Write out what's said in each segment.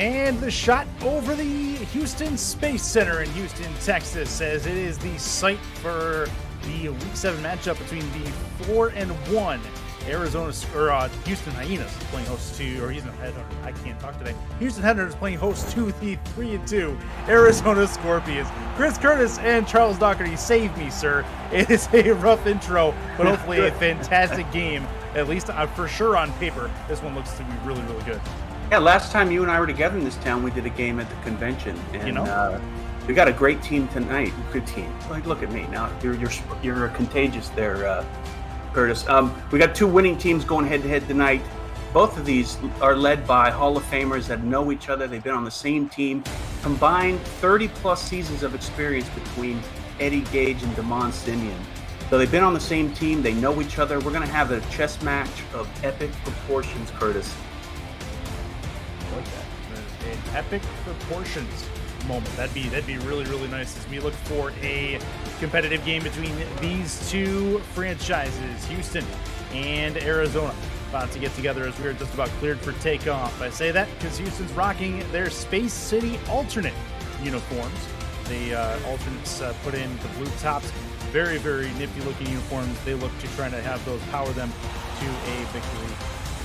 And the shot over the Houston Space Center in Houston, Texas, as it is the site for the Week 7 matchup between the 4-1 Houston Hyenas playing host to, or Houston Headhunters. I can't talk today. Houston Headhunters playing host to the 3-2 Arizona Scorpions. Chris Curtis and Charles Doherty, save me, sir. It is a rough intro, but hopefully a fantastic game. At least for sure on paper, this one looks to be really, really good. Yeah, last time you and I were together in this town, we did a game at the convention, and we got a great team tonight. Good team. Like, look at me now. You're contagious there, Curtis. We got two winning teams going head-to-head tonight. Both of these are led by Hall of Famers that know each other. They've been on the same team. Combined 30-plus seasons of experience between Eddie Gage and Damon Simeon. So they've been on the same team. They know each other. We're going to have a chess match of epic proportions, Curtis. I like that. An epic proportions moment. That'd be really, really nice as we look for a competitive game between these two franchises, Houston and Arizona, about to get together as we're just about cleared for takeoff. I say that because Houston's rocking their Space City alternate uniforms. The alternates put in the blue tops. Very, very nifty looking uniforms. They look to try to have those power them to a victory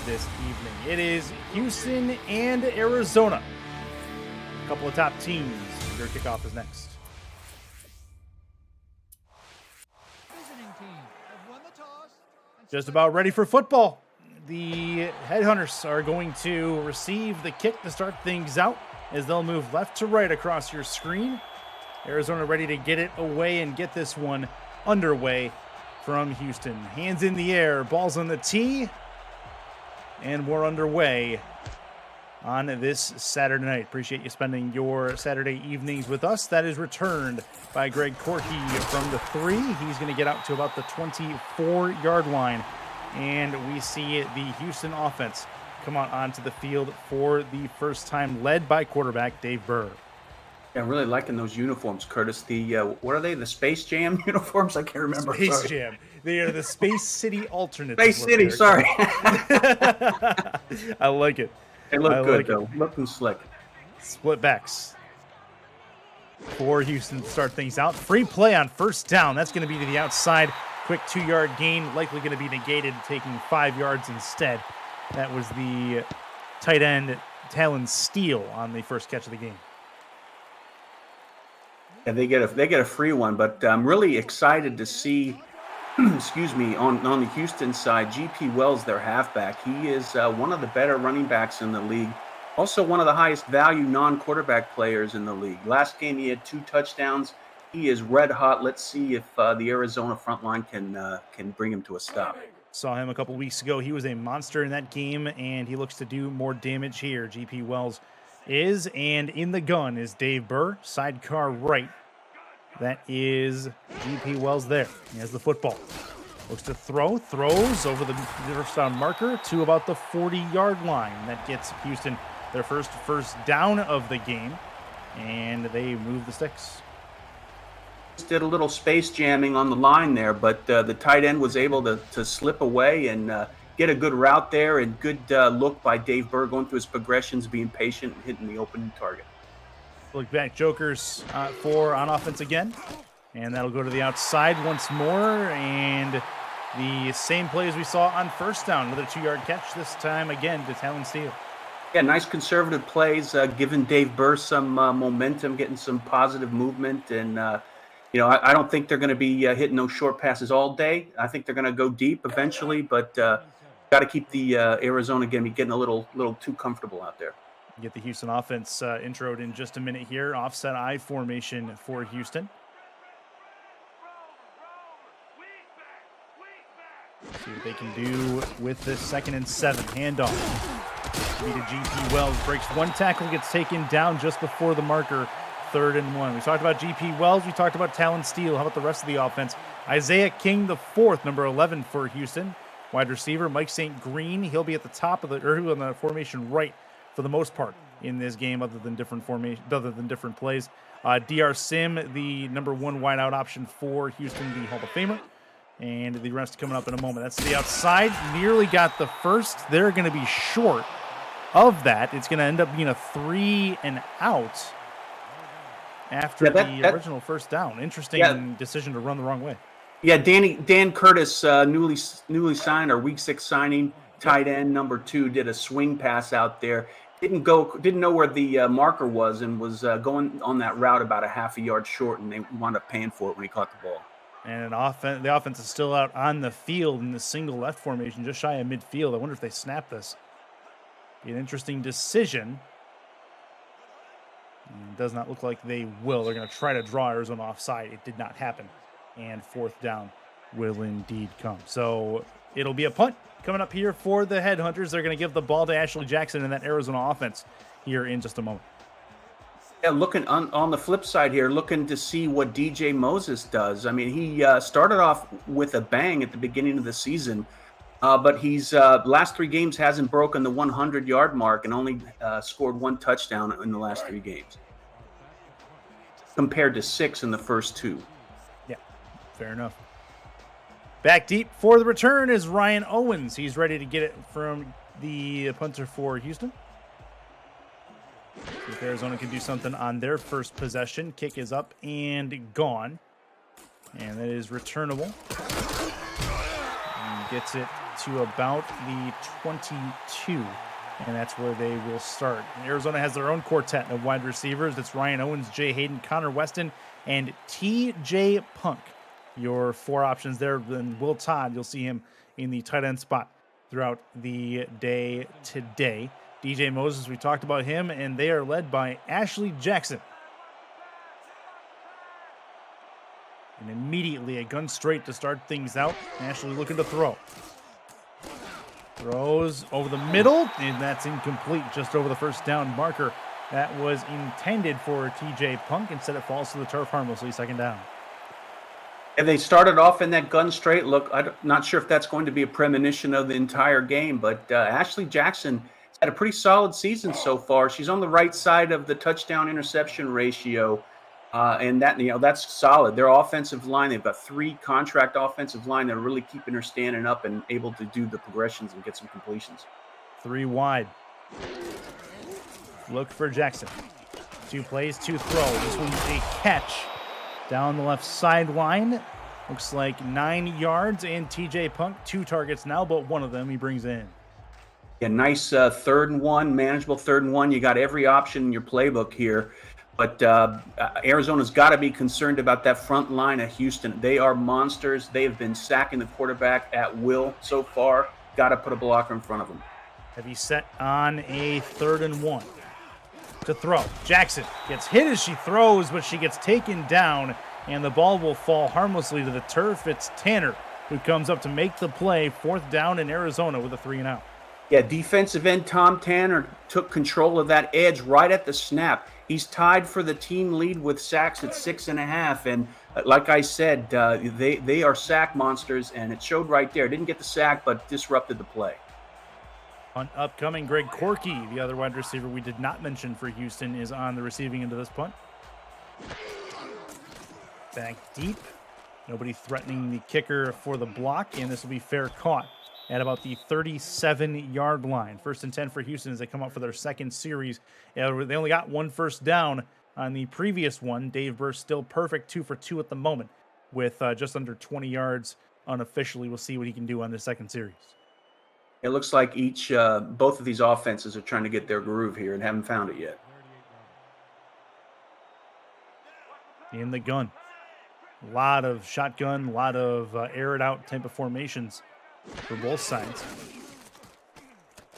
this evening. It is Houston and Arizona. A couple of top teams. Their kickoff is next. Just about ready for football. The Headhunters are going to receive the kick to start things out as they'll move left to right across your screen. Arizona ready to get it away and get this one underway from Houston. Hands in the air, balls on the tee, and we're underway on this Saturday night. Appreciate you spending your Saturday evenings with us. That is returned by Greg Corky from the 3. He's going to get out to about the 24-yard line, and we see the Houston offense come out onto the field for the first time, led by quarterback Dave Burr. Yeah, I'm really liking those uniforms, Curtis. The what are they? The Space Jam uniforms? I can't remember. Space Jam. They are the Space City alternate. Space City, sorry. I like it. They look good, though. Looking slick. Split backs for Houston to start things out. Free play on first down. That's going to be to the outside. Quick 2-yard gain, likely going to be negated, taking 5 yards instead. That was the tight end, Talon Steele, on the first catch of the game. Yeah, they get a free one, but I'm really excited to see, excuse me, on the Houston side, GP Wells, their halfback. He is one of the better running backs in the league. Also one of the highest value non-quarterback players in the league. Last game he had 2 touchdowns. He is red hot. Let's see if the Arizona front line can bring him to a stop. Saw him a couple weeks ago. He was a monster in that game, and he looks to do more damage here. GP Wells is, and in the gun is Dave Burr, sidecar right. That is GP Wells there. He has the football. Looks to throws over the first down marker to about the 40-yard line. That gets Houston their first down of the game, and they move the sticks. Did a little space jamming on the line there, but the tight end was able to slip away and get a good route there, and good look by Dave Burr going through his progressions, being patient and hitting the open target. Look back, Jokers on offense again, and that'll go to the outside once more, and the same plays we saw on first down. Another 2-yard catch, this time again to Talon Steele. Yeah, nice conservative plays, giving Dave Burr some momentum, getting some positive movement, and I don't think they're going to be hitting those short passes all day. I think they're going to go deep eventually, but got to keep the Arizona game getting a little too comfortable out there. Get the Houston offense introed in just a minute here. Offset I formation for Houston. See what they can do with this 2nd and 7 handoff. Be to GP Wells, breaks one tackle, gets taken down just before the marker. 3rd and 1. We talked about GP Wells. We talked about Talon Steele. How about the rest of the offense? Isaiah King, the 4th, number 11 for Houston. Wide receiver Mike St. Green. He'll be at the top of on the formation right for the most part in this game, other than different plays. DR Sim, the number 1 wideout option for Houston, the Hall of Famer. And the rest coming up in a moment. That's the outside. Nearly got the first. They're going to be short of that, it's going to end up being a 3 and out after the original first down. Interesting decision to run the wrong way. Yeah, Dan Curtis, newly signed, or week 6 signing, tight end number 2, did a swing pass out there. Didn't know where the marker was, and was going on that route about a half a yard short, and they wound up paying for it when he caught the ball. And the offense is still out on the field in the single left formation, just shy of midfield. I wonder if they snap this. Be an interesting decision. It does not look like they will. They're going to try to draw Arizona offside. It did not happen. And 4th down will indeed come. So it'll be a punt coming up here for the Headhunters. They're going to give the ball to Ashley Jackson in that Arizona offense here in just a moment. Yeah, looking on the flip side here, looking to see what DJ Moses does. I mean, he started off with a bang at the beginning of the season, but he's last 3 games hasn't broken the 100-yard mark, and only scored 1 touchdown in the last 3 games, compared to 6 in the first 2. Yeah, fair enough. Back deep for the return is Ryan Owens. He's ready to get it from the punter for Houston. See if Arizona can do something on their first possession. Kick is up and gone. And that is returnable. And gets it to about the 22. And that's where they will start. And Arizona has their own quartet of wide receivers. That's Ryan Owens, Jay Hayden, Connor Weston, and TJ Punk. Your 4 options there. Then Will Todd, you'll see him in the tight end spot throughout the day today. DJ Moses, we talked about him, and they are led by Ashley Jackson. And immediately a gun straight to start things out. Ashley looking to throw. Throws over the middle, and that's incomplete, just over the first down marker. That was intended for TJ Punk. Instead, it falls to the turf harmlessly, 2nd down. And they started off in that gun straight look. I'm not sure if that's going to be a premonition of the entire game, but Ashley Jackson had a pretty solid season so far. She's on the right side of the touchdown interception ratio, and that's solid. Their offensive line, they've got 3 contract offensive line that are really keeping her standing up and able to do the progressions and get some completions. 3 wide. Look for Jackson. 2 plays, 2 throws. This one's a catch down the left sideline. Looks like 9 yards, and TJ Punk 2 targets now, but one of them he brings in. Yeah, nice 3rd and 1, manageable 3rd and 1. You got every option in your playbook here. But Arizona's got to be concerned about that front line of Houston. They are monsters. They have been sacking the quarterback at will so far. Got to put a blocker in front of them. Heavy set on a 3rd and 1 to throw. Jackson gets hit as she throws, but she gets taken down, and the ball will fall harmlessly to the turf. It's Tanner who comes up to make the play. 4th down in Arizona with a 3 and out. Yeah, defensive end Tom Tanner took control of that edge right at the snap. He's tied for the team lead with sacks at 6.5. And like I said, they are sack monsters, and it showed right there. Didn't get the sack, but disrupted the play. On upcoming, Greg Corky, the other wide receiver we did not mention for Houston, is on the receiving end of this punt. Back deep. Nobody threatening the kicker for the block, and this will be fair caught at about the 37-yard line. 1st and 10 for Houston as they come up for their 2nd series. They only got 1 first down on the previous one. Dave Burst still perfect, 2 for 2 at the moment with just under 20 yards unofficially. We'll see what he can do on the 2nd series. It looks like both of these offenses are trying to get their groove here and haven't found it yet. In the gun. A lot of shotgun, a lot of air it out type of formations for both sides.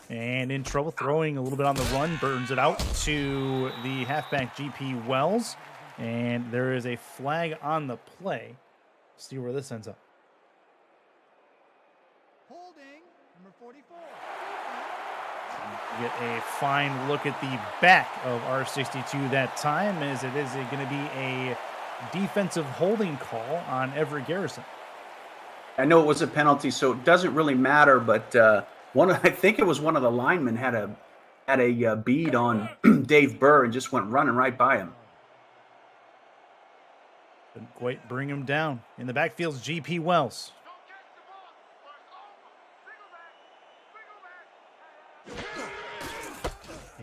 And in trouble, throwing a little bit on the run, burns it out to the halfback GP Wells. And there is a flag on the play. Let's see where this ends up. Holding, number 44. Get a fine look at the back of R62 that time, as it is going to be a defensive holding call on Everett Garrison. I know it was a penalty, so it doesn't really matter, but I think it was one of the linemen had a bead on Dave Burr and just went running right by him. Couldn't quite bring him down. In the backfield's GP Wells.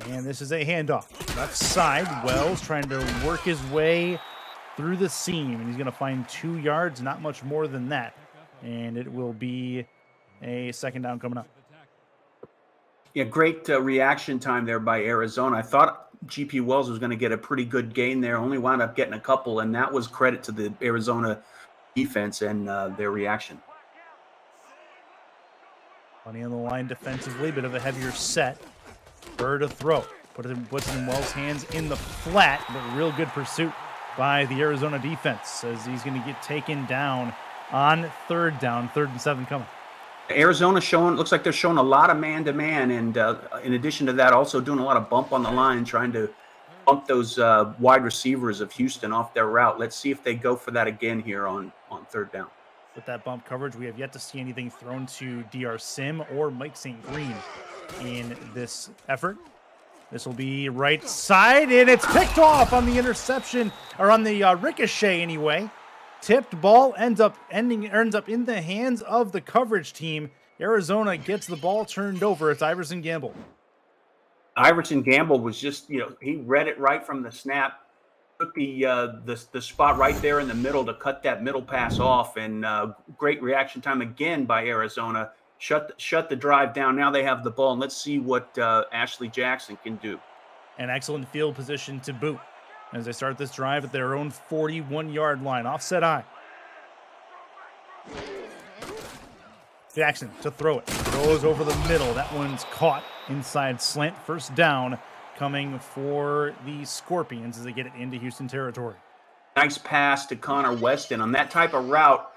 And this is a handoff. Left side, Wells trying to work his way through the seam. And he's going to find 2 yards, not much more than that. And it will be a second down coming up. Yeah, great reaction time there by Arizona. I thought GP Wells was going to get a pretty good gain there, only wound up getting a couple, and that was credit to the Arizona defense and their reaction. Money on the line defensively, bit of a heavier set. Burr to throw. Puts it in Wells' hands in the flat, but real good pursuit by the Arizona defense as he's going to get taken down on third down, 3rd and 7 coming. Arizona looks like they're showing a lot of man-to-man, and in addition to that, also doing a lot of bump on the line, trying to bump those wide receivers of Houston off their route. Let's see if they go for that again here on 3rd down. With that bump coverage, we have yet to see anything thrown to DR Sim or Mike St. Green in this effort. This will be right side, and it's picked off on the interception, or on the ricochet anyway. Tipped ball ends up in the hands of the coverage team. Arizona gets the ball turned over. It's Iverson Gamble. Iverson Gamble was just, he read it right from the snap, took the spot right there in the middle to cut that middle pass off, and great reaction time again by Arizona. Shut the drive down. Now they have the ball, and let's see what Ashley Jackson can do. An excellent field position to boot as they start this drive at their own 41-yard line. Offset eye. Jackson to throw it. Throws over the middle. That one's caught inside slant. First down coming for the Scorpions as they get it into Houston territory. Nice pass to Connor Weston. On that type of route,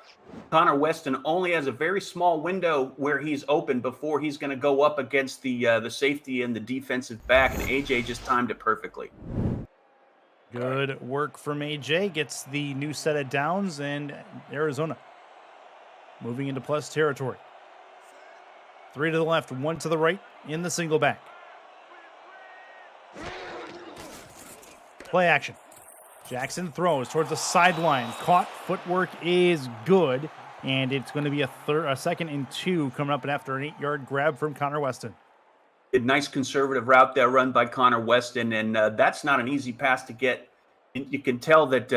Connor Weston only has a very small window where he's open before he's going to go up against the safety and the defensive back, and AJ just timed it perfectly. Good work from AJ. Gets the new set of downs, and Arizona moving into plus territory. 3 to the left, 1 to the right in the single back. Play action. Jackson throws towards the sideline. Caught. Footwork is good, and it's going to be a 2nd and 2 coming up after an 8-yard grab from Connor Weston. A nice conservative route there run by Connor Weston, and that's not an easy pass to get. You can tell that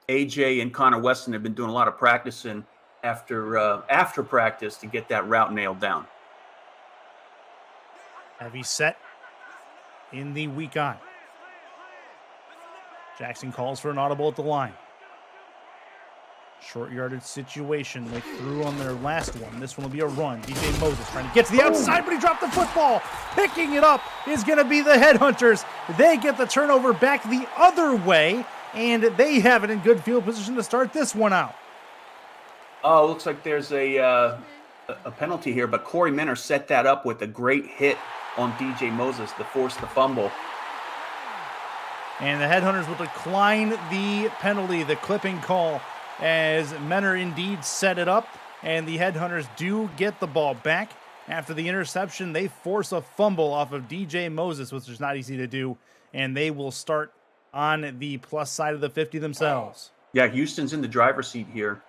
AJ and Connor Weston have been doing a lot of practicing after practice to get that route nailed down. Heavy set in the weak eye. Jackson calls for an audible at the line. Short yardage situation. They threw on their last one. This one will be a run. DJ Moses trying to get to the outside, but he dropped the football. Picking it up is going to be the Headhunters. They get the turnover back the other way, and they have it in good field position to start this one out. Oh, looks like there's a penalty here, but Corey Minner set that up with a great hit on DJ Moses to force the fumble. And the Headhunters will decline the penalty, the clipping call, as Menor indeed set it up, and the Headhunters do get the ball back. After the interception, they force a fumble off of DJ Moses, which is not easy to do, and they will start on the plus side of the 50 themselves. Yeah, Houston's in the driver's seat here.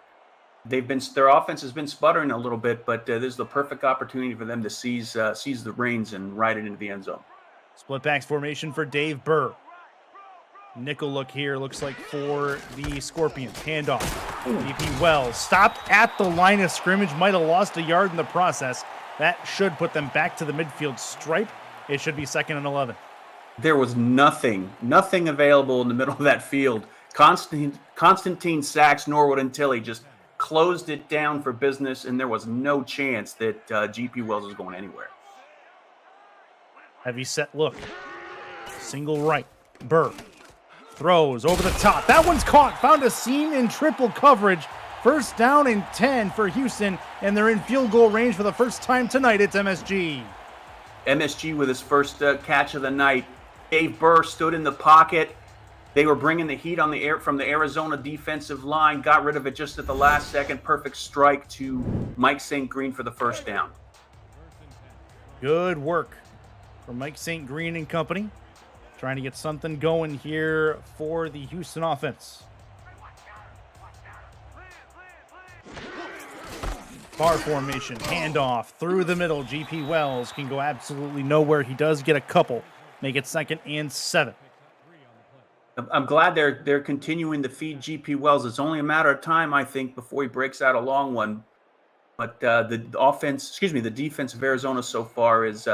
Their offense has been sputtering a little bit, but this is the perfect opportunity for them to seize the reins and ride it into the end zone. Split backs formation for Dave Burr. Nickel look here, looks like for the Scorpions. Handoff. DP Wells stopped at the line of scrimmage, might have lost a yard in the process. That should put them back to the midfield stripe. It should be 2nd and 11. There was nothing available in the middle of that field. Constantine Sachs, Norwood, and Tilley just closed it down for business, and there was no chance that GP Wells was going anywhere. Heavy set look. Single right. Burr throws over the top. That one's caught. Found a seam in triple coverage. First down and 10 for Houston, and they're in field goal range for the first time tonight. It's MSG. MSG with his first catch of the night. Dave Burr stood in the pocket. They were bringing the heat on the air from the Arizona defensive line. Got rid of it just at the last second. Perfect strike to Mike St. Green for the first down. Good work from Mike St. Green and company. Trying to get something going here for the Houston offense. Bar formation, handoff through the middle. GP Wells can go absolutely nowhere. He does get a couple make it 2nd and 7. I'm glad they're continuing to feed GP Wells. It's only a matter of time, I think, before he breaks out a long one. But the defense of Arizona so far is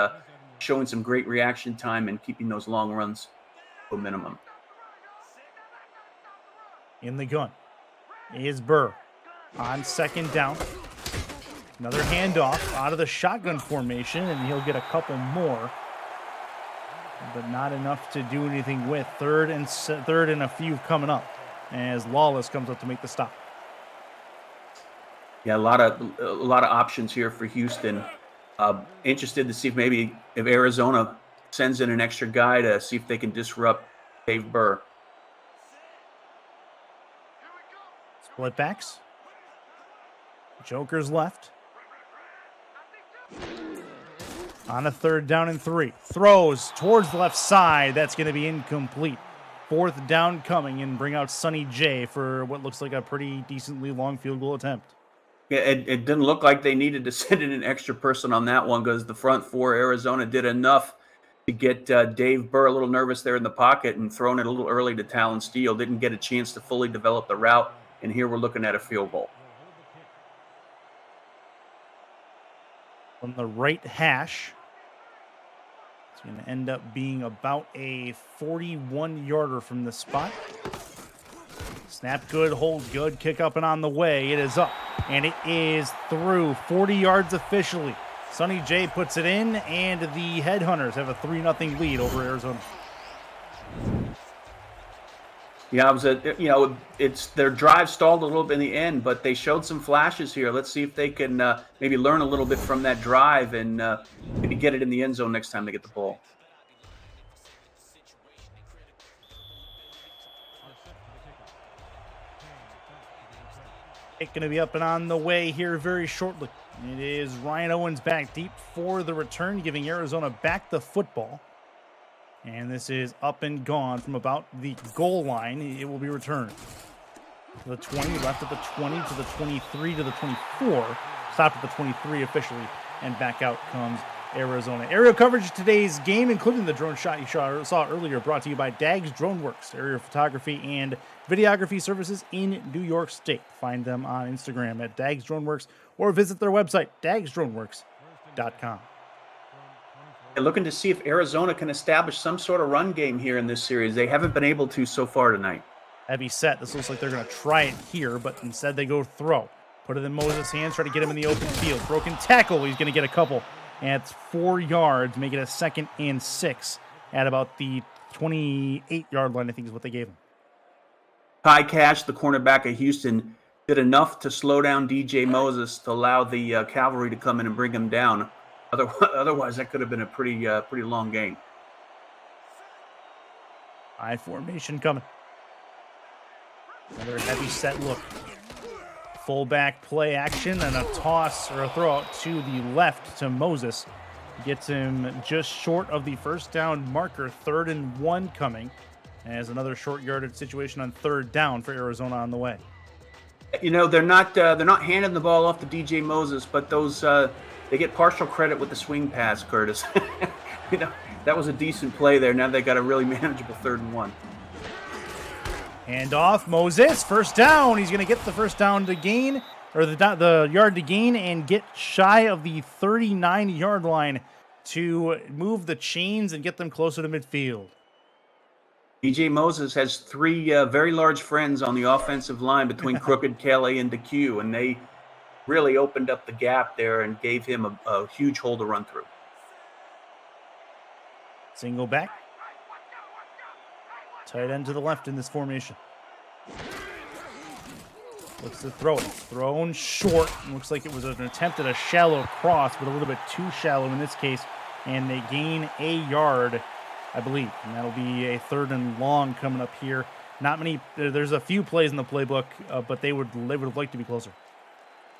showing some great reaction time and keeping those long runs to a minimum. In the gun is Burr on 2nd down. Another handoff out of the shotgun formation, and he'll get a couple more, but not enough to do anything with. Third and a few coming up as Lawless comes up to make the stop. Yeah, a lot of options here for Houston. Interested to see if Arizona sends in an extra guy to see if they can disrupt Dave Burr. Split backs. Joker's left. On a 3rd down and 3. Throws towards the left side. That's going to be incomplete. 4th down coming, and bring out Sonny J for what looks like a pretty decently long field goal attempt. Yeah, it didn't look like they needed to send in an extra person on that one because the front four, Arizona, did enough to get Dave Burr a little nervous there in the pocket and thrown it a little early to Talon Steele. Didn't get a chance to fully develop the route, and here we're looking at a field goal. On the right hash, it's going to end up being about a 41-yarder from the spot. Snap good, hold good, kick up and on the way. It is up, and it is through. 40 yards officially. Sonny J puts it in, and the Headhunters have a 3-0 lead over Arizona. Yeah, it's their drive stalled a little bit in the end, but they showed some flashes here. Let's see if they can maybe learn a little bit from that drive and maybe get it in the end zone next time they get the ball. It's going to be up and on the way here very shortly. It is Ryan Owens back deep for the return, giving Arizona back the football. And this is up and gone from about the goal line. It will be returned to the 20, left at the 20, to the 23, to the 24. Stopped at the 23 officially, and back out comes Arizona. Aerial coverage of today's game, including the drone shot you saw earlier, brought to you by Dags Drone Works, aerial photography and videography services in New York State. Find them on Instagram at Dags Drone Works or visit their website, dagsdroneworks.com. Looking to see if Arizona can establish some sort of run game here in this series. They haven't been able to so far tonight. Heavy set. This looks like they're going to try it here, but instead they go throw. Put it in Moses' hands, try to get him in the open field. Broken tackle. He's going to get a couple. And it's 4 yards, make it a 2nd and 6 at about the 28-yard line, I think is what they gave him. Ty Cash, the cornerback of Houston, did enough to slow down DJ Moses to allow the cavalry to come in and bring him down. Otherwise, that could have been a pretty long game. I formation coming. Another heavy set look. Fullback play action and a toss or a throw out to the left to Moses. Gets him just short of the 1st down marker. 3rd and 1 coming. As another short yardage situation on 3rd down for Arizona on the way. You know, they're not handing the ball off to DJ Moses, but those they get partial credit with the swing pass, Curtis. You know, that was a decent play there. Now they got a really manageable 3rd and 1. Hand off, Moses, 1st down. He's going to get the 1st down to gain, or the yard to gain, and get shy of the 39-yard line to move the chains and get them closer to midfield. DJ Moses has 3 very large friends on the offensive line between Crooked, Kelly, and DeQ, and they really opened up the gap there and gave him a huge hole to run through. Single back. Tight end to the left in this formation. Looks to throw it. Thrown short. Looks like it was an attempt at a shallow cross, but a little bit too shallow in this case. And they gain a yard, I believe. And that'll be a 3rd and long coming up here. Not many. There's a few plays in the playbook, but they would have liked to be closer.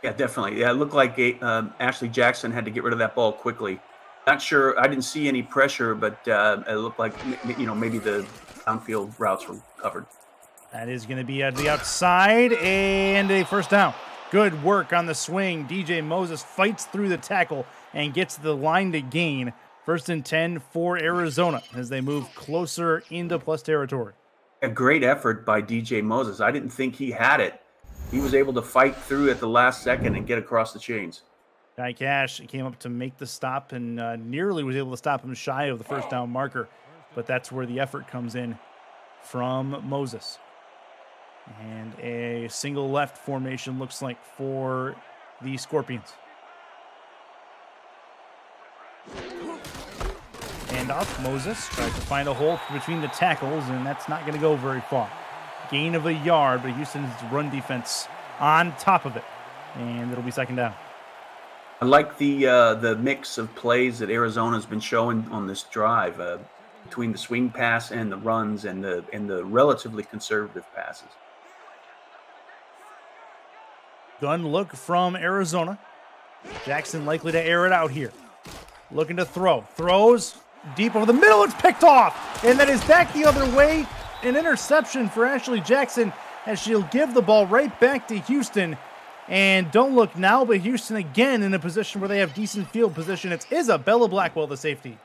Yeah, definitely. Yeah, it looked like Ashley Jackson had to get rid of that ball quickly. Not sure. I didn't see any pressure, but it looked like maybe the downfield routes were covered. That is going to be at the outside and a 1st down. Good work on the swing. DJ Moses fights through the tackle and gets the line to gain First and 10 for Arizona as they move closer into plus territory. A great effort by DJ Moses. I didn't think he had it. He was able to fight through at the last second and get across the chains. Guy Cash came up to make the stop and nearly was able to stop him shy of the first down marker. But that's where the effort comes in from Moses. And a single left formation looks like for the Scorpions. Hand off, Moses tries to find a hole between the tackles, and that's not going to go very far. Gain of a yard, but Houston's run defense on top of it, and it'll be second down. I like the mix of plays that Arizona's been showing on this drive between the swing pass and the runs and the relatively conservative passes. Gun look from Arizona. Jackson likely to air it out here. Looking to throw. Throws deep over the middle. It's picked off. And that is back the other way. An interception for Ashley Jackson as she'll give the ball right back to Houston. And don't look now, but Houston again in a position where they have decent field position. It's Isabella Blackwell, the safety.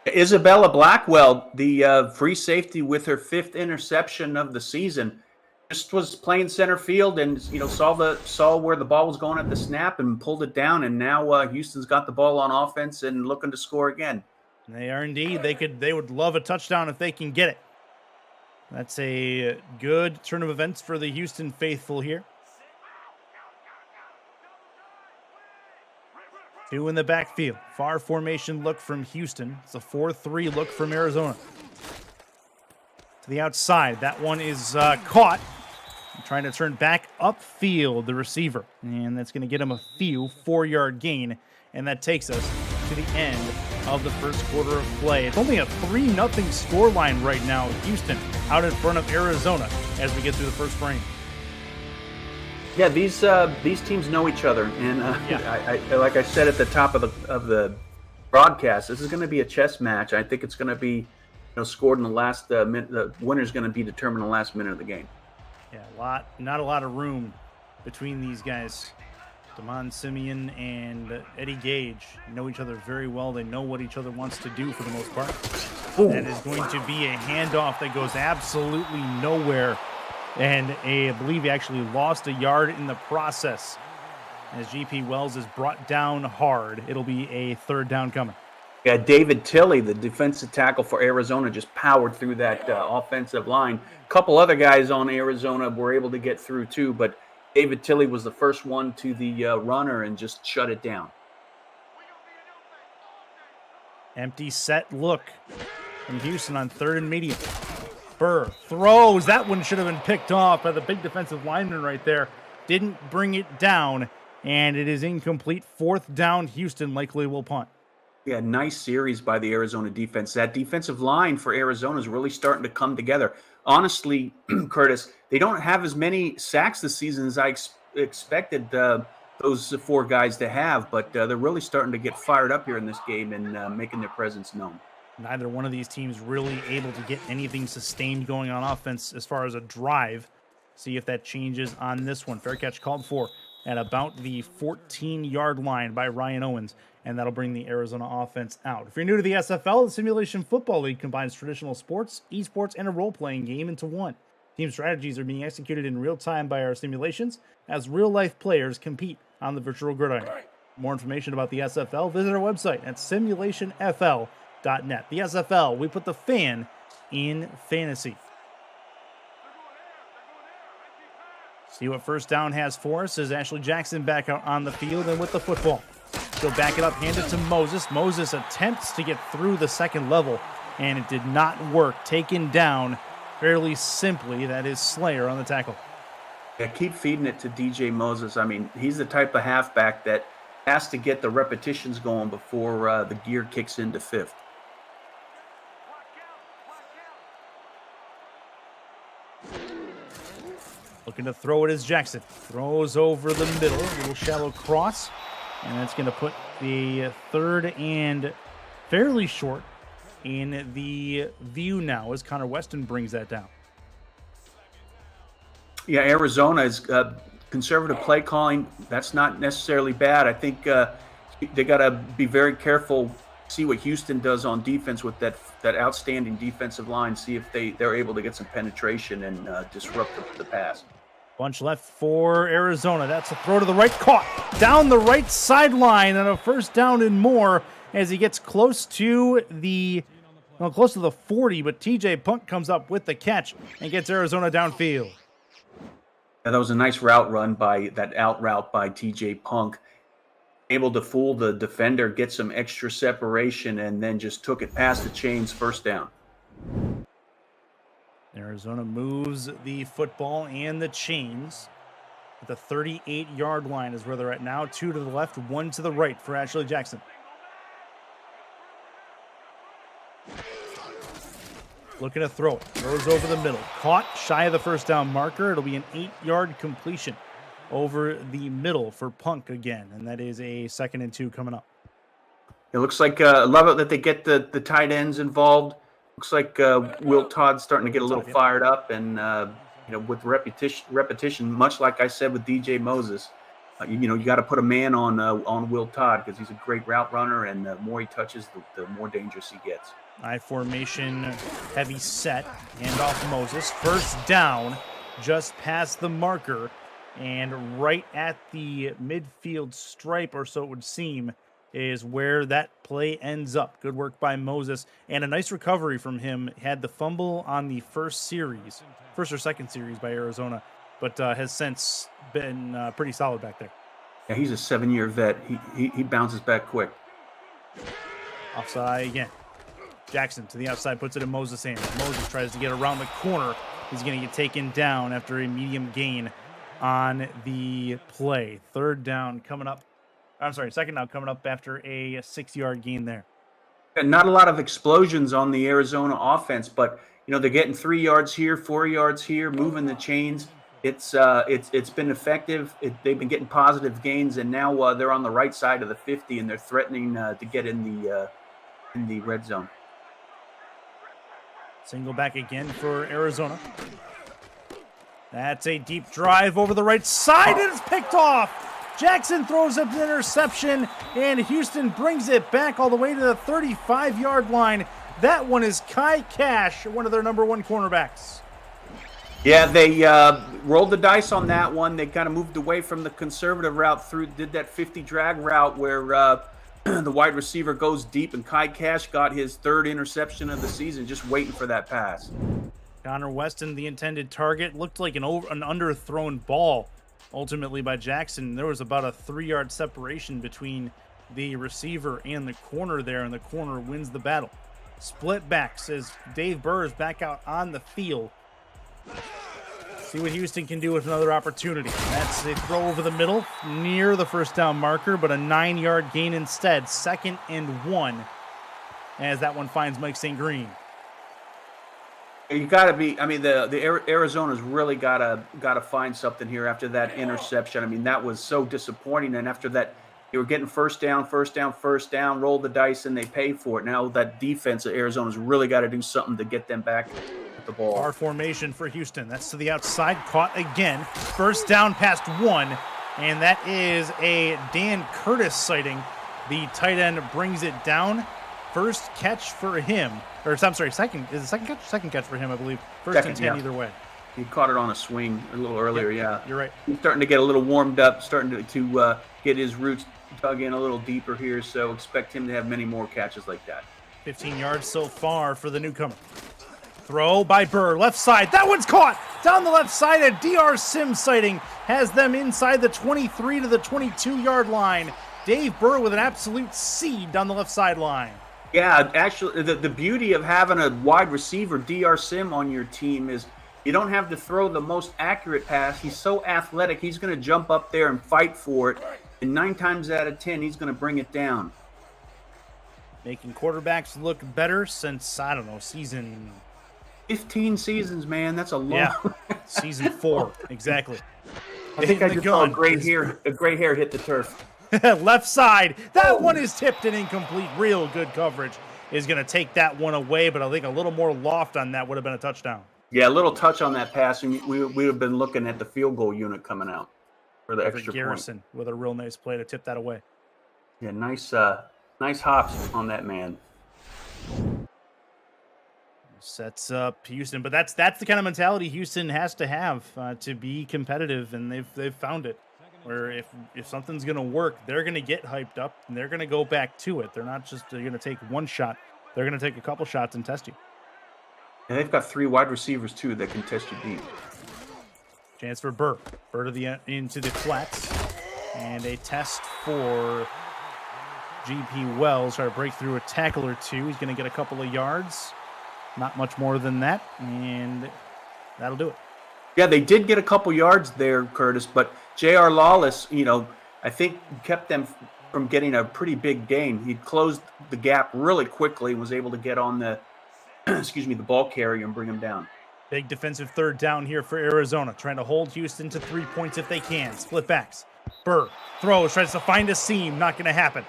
Isabella Blackwell, the free safety with her 5th interception of the season, just was playing center field and saw where the ball was going at the snap and pulled it down. And now Houston's got the ball on offense and looking to score again. They are indeed. They would love a touchdown if they can get it. That's a good turn of events for the Houston faithful here. 2 in the backfield. Far formation look from Houston. It's a 4-3 look from Arizona. To the outside. That one is caught. Trying to turn back upfield, the receiver. And that's going to get him a few 4-yard gain. And that takes us to the end of the first quarter of play. It's only a 3-0 scoreline right now. Houston out in front of Arizona as we get through the first frame. Yeah, these teams know each other, and I like I said at the top of the broadcast, this is going to be a chess match. I think it's going to be scored in the last minute. The winner's going to be determined in the last minute of the game. Yeah, not a lot of room between these guys. Damon Simeon and Eddie Gage know each other very well. They know what each other wants to do for the most part. Ooh. That is going to be a handoff that goes absolutely nowhere. And I believe he actually lost a yard in the process. As GP Wells is brought down hard, it'll be a 3rd down coming. Yeah, David Tilley, the defensive tackle for Arizona, just powered through that offensive line. A couple other guys on Arizona were able to get through too, but David Tilley was the first one to the runner and just shut it down. Empty set look from Houston on 3rd and medium. Burr throws. That one should have been picked off by the big defensive lineman right there. Didn't bring it down, and it is incomplete. 4th down, Houston likely will punt. Yeah, nice series by the Arizona defense. That defensive line for Arizona is really starting to come together. Honestly, Curtis, they don't have as many sacks this season as I expected those 4 guys to have, but they're really starting to get fired up here in this game and making their presence known. Neither one of these teams really able to get anything sustained going on offense as far as a drive. See if that changes on this one. Fair catch called for at about the 14-yard line by Ryan Owens, and that'll bring the Arizona offense out. If you're new to the SFL, the Simulation Football League combines traditional sports, esports, and a role-playing game into one. Team strategies are being executed in real time by our simulations as real-life players compete on the virtual gridiron. For more information about the SFL, visit our website at simulationfl.net. The SFL, we put the fan in fantasy. See what first down has for us as Ashley Jackson back out on the field and with the football. She'll back it up, hand it to Moses. Moses attempts to get through the second level, and it did not work. Taken down fairly simply. That is Slayer on the tackle. Yeah, keep feeding it to DJ Moses. I mean, he's the type of halfback that has to get the repetitions going before the gear kicks into 5th. Looking to throw it is Jackson. Throws over the middle, a little shallow cross. And that's going to put the 3rd and fairly short in the view now as Connor Weston brings that down. Yeah, Arizona is conservative play calling. That's not necessarily bad. I think they got to be very careful see what Houston does on defense with that outstanding defensive line. See if they're able to get some penetration and disrupt the pass. Bunch left for Arizona. That's a throw to the right, caught down the right sideline, and a first down and more as he gets close to the 40, but TJ Punk comes up with the catch and gets Arizona downfield. Yeah, that was a nice route run by out route by TJ Punk. Able to fool the defender, get some extra separation, and then just took it past the chains, first down. Arizona moves the football and the chains. At the 38-yard line is where they're at now. 2 to the left, 1 to the right for Ashley Jackson. Looking to throw it. Throws over the middle. Caught shy of the first down marker. It'll be an 8-yard completion over the middle for Punk again. And that is a 2nd and 2 coming up. It looks like I love it that they get the tight ends involved. Looks like Will Todd's starting to get a little fired up. And, with repetition, much like I said with DJ Moses, you got to put a man on Will Todd because he's a great route runner. And the more he touches, the more dangerous he gets. I formation, heavy set, hand off Moses. First down, just past the marker, and right at the midfield stripe, or so it would seem, is where that play ends up. Good work by Moses, and a nice recovery from him. Had the fumble on the first or second series by Arizona, but has since been pretty solid back there. Yeah, he's a 7-year vet. He bounces back quick. Offside again. Jackson to the outside, puts it in Moses' hands. Moses tries to get around the corner. He's going to get taken down after a medium gain on the play. Second down coming up after a 6-yard gain there. And not a lot of explosions on the Arizona offense, but they're getting 3 yards here, 4 yards here, moving the chains. It's been effective. They've been getting positive gains, and now they're on the right side of the 50, and they're threatening to get in the red zone. Single back again for Arizona. That's a deep drive over the right side, and it's picked off. Jackson throws up an interception, and Houston brings it back all the way to the 35-yard line. That one is Kai Cash, one of their number 1 cornerbacks. Yeah, they rolled the dice on that one. They kind of moved away from the conservative route did that 50 drag route where the wide receiver goes deep, and Kai Cash got his 3rd interception of the season, just waiting for that pass. Connor Weston, the intended target, looked like an underthrown ball ultimately by Jackson. There was about a 3-yard separation between the receiver and the corner there, and the corner wins the battle. Split backs as Dave Burr is back out on the field. See what Houston can do with another opportunity. That's a throw over the middle near the first down marker, but a 9-yard gain instead. 2nd and 1 as that one finds Mike St. Green. You got to be. I mean, the Arizona's really got to find something here after that interception. I mean, that was so disappointing. And after that, they were getting first down, roll the dice, and they pay for it. Now that defense of Arizona's really got to do something to get them back with the ball. Our formation for Houston. That's to the outside, caught again. First down past 1, and that is a Dan Curtis sighting. The tight end brings it down. First catch for him. Second catch for him, I believe. First and 10 either way. He caught it on a swing a little earlier, yeah. You're right. He's starting to get a little warmed up, starting to get his roots dug in a little deeper here, so expect him to have many more catches like that. 15 yards so far for the newcomer. Throw by Burr, left side. That one's caught down the left side. A DR Sim sighting has them inside the 23 to the 22-yard line. Dave Burr with an absolute seed down the left sideline. Yeah, actually, the beauty of having a wide receiver, DR Sim, on your team is you don't have to throw the most accurate pass. He's so athletic. He's going to jump up there and fight for it. And 9 times out of 10, he's going to bring it down. Making quarterbacks look better since, season 15 seasons, man. That's a long. Yeah, season 4, exactly. I think I just saw a gray hair hit the turf. Left side. That one is tipped and incomplete. Real good coverage is going to take that one away, but I think a little more loft on that would have been a touchdown. Yeah, a little touch on that pass, and we would have been looking at the field goal unit coming out for the extra Garrison point. With a real nice play to tip that away. Yeah, nice Nice hops on that man. Sets up Houston, but that's the kind of mentality Houston has to have to be competitive, and they've found it. Where if something's going to work, they're going to get hyped up and they're going to go back to it. They're not just going to take one shot; they're going to take a couple shots and test you. And they've got 3 wide receivers too that can test you deep. Chance for Burr to into the flats, and a test for GP Wells. Try to break through a tackle or two. He's going to get a couple of yards. Not much more than that, and that'll do it. Yeah, they did get a couple yards there, Curtis, but J.R. Lawless, I think kept them from getting a pretty big gain. He closed the gap really quickly and was able to get on the, the ball carrier and bring him down. Big defensive third down here for Arizona, trying to hold Houston to 3 points if they can. Split backs. Burr throws, tries to find a seam. Not going to happen.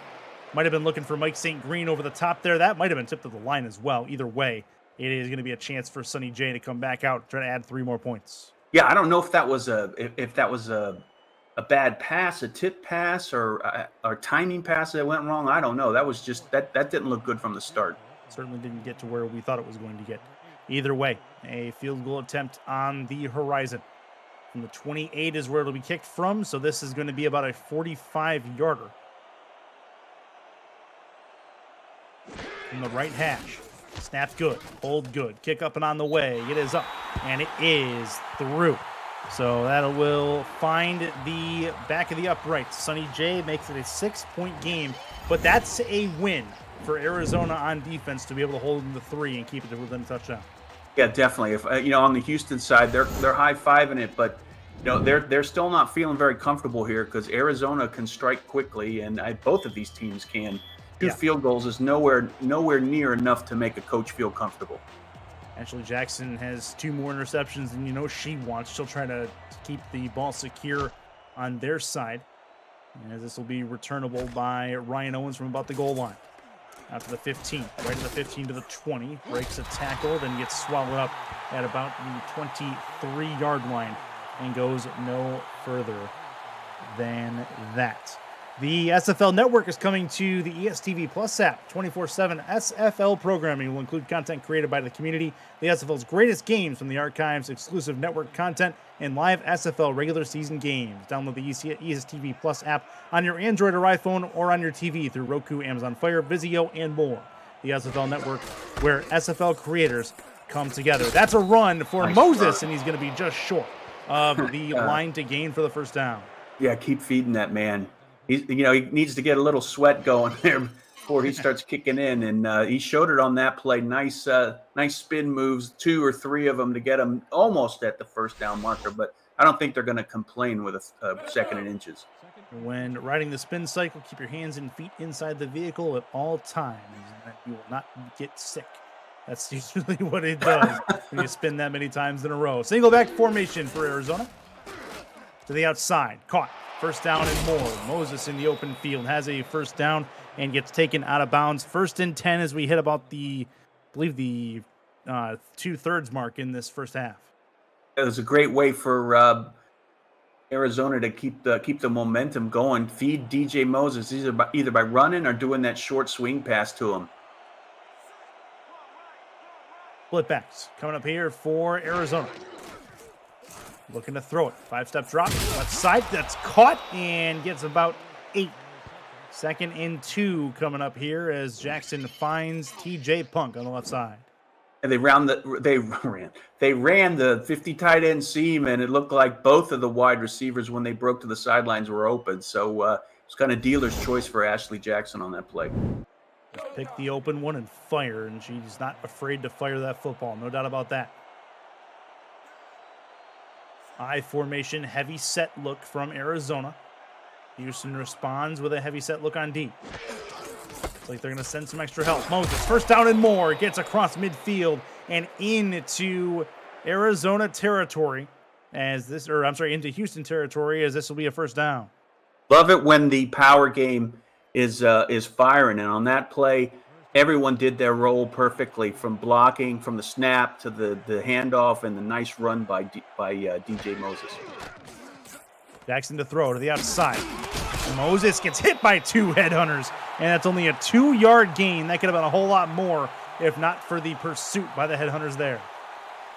Might have been looking for Mike St. Green over the top there. That might have been tipped to the line as well. Either way, it is going to be a chance for Sonny J to come back out, try to add 3 more points. Yeah, I don't know if that was a bad pass, a tip pass, or timing pass that went wrong. I don't know. That was just that didn't look good from the start. Certainly didn't get to where we thought it was going to get. Either way, a field goal attempt on the horizon. From the 28 is where it'll be kicked from, so this is going to be about a 45-yarder. From the right hash. Snap good, hold good, kick up and on the way. It is up, and it is through. So that will find the back of the uprights. Sonny J makes it a 6-point game, but that's a win for Arizona on defense to be able to hold them to 3 and keep it within a touchdown. Yeah, definitely. If on the Houston side, they're high-fiving it, but they're still not feeling very comfortable here because Arizona can strike quickly, and both of these teams can. 2 field goals is nowhere near enough to make a coach feel comfortable. Ashley Jackson has 2 more interceptions than she wants. She'll try to keep the ball secure on their side. As this will be returnable by Ryan Owens from about the goal line. Out to the 15, right to the 15 to the 20. Breaks a tackle, then gets swallowed up at about the 23-yard line and goes no further than that. The SFL network is coming to the ESTV Plus app. 24/7 SFL programming will include content created by the community, the SFL's greatest games from the archives, exclusive network content, and live SFL regular season games. Download the ESTV Plus app on your Android or iPhone or on your TV through Roku, Amazon Fire, Vizio, and more. The SFL network, where SFL creators come together. That's a run for Moses, and he's going to be just short of the line to gain for the first down. Yeah, keep feeding that man. He needs to get a little sweat going there before he starts kicking in, and he showed it on that play. Nice spin moves, 2 or 3 of them to get him almost at the first down marker. But I don't think they're going to complain with a second and inches. When riding the spin cycle, keep your hands and feet inside the vehicle at all times. You will not get sick. That's usually what it does when you spin that many times in a row. Single back formation for Arizona. To the outside, caught. First down and more. Moses in the open field has a first down and gets taken out of bounds. 1st and 10 as we hit about the 2/3 mark in this first half. It was a great way for Arizona to keep the momentum going. Feed DJ Moses either by running or doing that short swing pass to him. Split backs coming up here for Arizona. Looking to throw it. 5-step drop. Left side. That's caught and gets about 8. 2nd and 2 coming up here as Jackson finds TJ Punk on the left side. And they ran the 50 tight end seam, and it looked like both of the wide receivers when they broke to the sidelines were open. So it's kind of dealer's choice for Ashley Jackson on that play. Pick the open one and fire, and she's not afraid to fire that football. No doubt about that. I formation, heavy set look from Arizona. Houston responds with a heavy set look on D. It's like they're going to send some extra help. Moses, first down and more, gets across midfield and into Arizona territory into Houston territory as this will be a first down. Love it when the power game is firing, and on that play, everyone did their role perfectly, from blocking, from the snap to the handoff, and the nice run by DJ Moses. Jackson to throw to the outside. Moses gets hit by 2 headhunters, and that's only a 2-yard gain. That could have been a whole lot more if not for the pursuit by the headhunters there.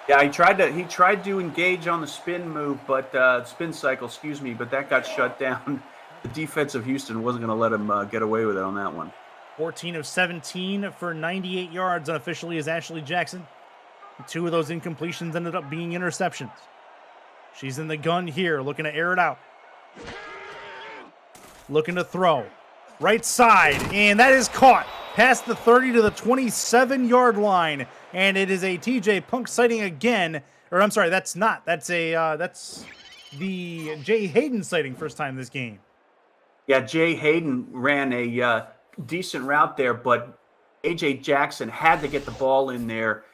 Yeah, he tried to engage on the spin move, but spin cycle, excuse me, but that got shut down. The defense of Houston wasn't going to let him get away with it on that one. 14 of 17 for 98 yards unofficially is Ashley Jackson. 2 of those incompletions ended up being interceptions. She's in the gun here, looking to air it out. Looking to throw. Right side, and that is caught. Past the 30 to the 27-yard line, and it is a TJ Punk sighting again. Or I'm sorry, that's not. That's the Jay Hayden sighting first time this game. Yeah, Jay Hayden ran a decent route there, but AJ Jackson had to get the ball in there.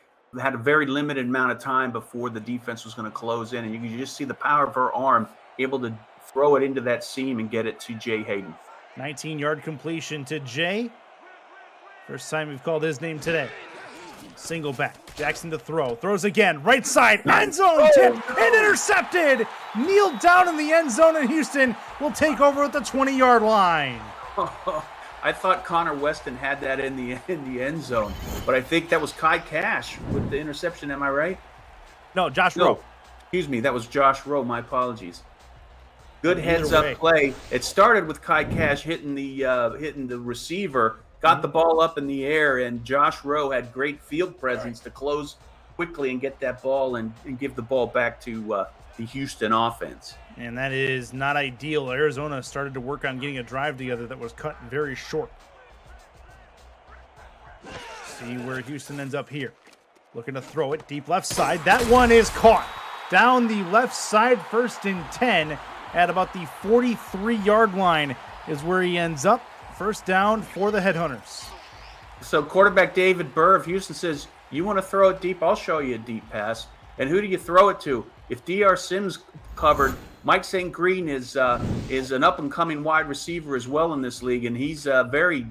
Had a very limited amount of time before the defense was going to close in, and you can just see the power of her arm, able to throw it into that seam and get it to Jay Hayden. 19-yard completion to Jay. First time we've called his name today. Single back. Jackson to throw. Throws again. Right side. End zone tip and intercepted. Kneeled down in the end zone, and Houston will take over at the 20-yard line. I thought Connor Weston had that in the end zone, but I think that was Kai Cash with the interception. Am I right? No, Josh Rowe. Excuse me. That was Josh Rowe. My apologies. Good heads-up play. It started with Kai Cash hitting the receiver, got the ball up in the air, and Josh Rowe had great field presence to close quickly and get that ball and give the ball back to the Houston offense. And that is not ideal. Arizona started to work on getting a drive together that was cut very short. See where Houston ends up here. Looking to throw it deep left side. That one is caught. Down the left side, 1st and 10 at about the 43-yard line is where he ends up. First down for the Headhunters. So quarterback David Burr of Houston says, you want to throw it deep, I'll show you a deep pass. And who do you throw it to? If DR Sims covered, Mike St. Green is an up-and-coming wide receiver as well in this league, and he's very,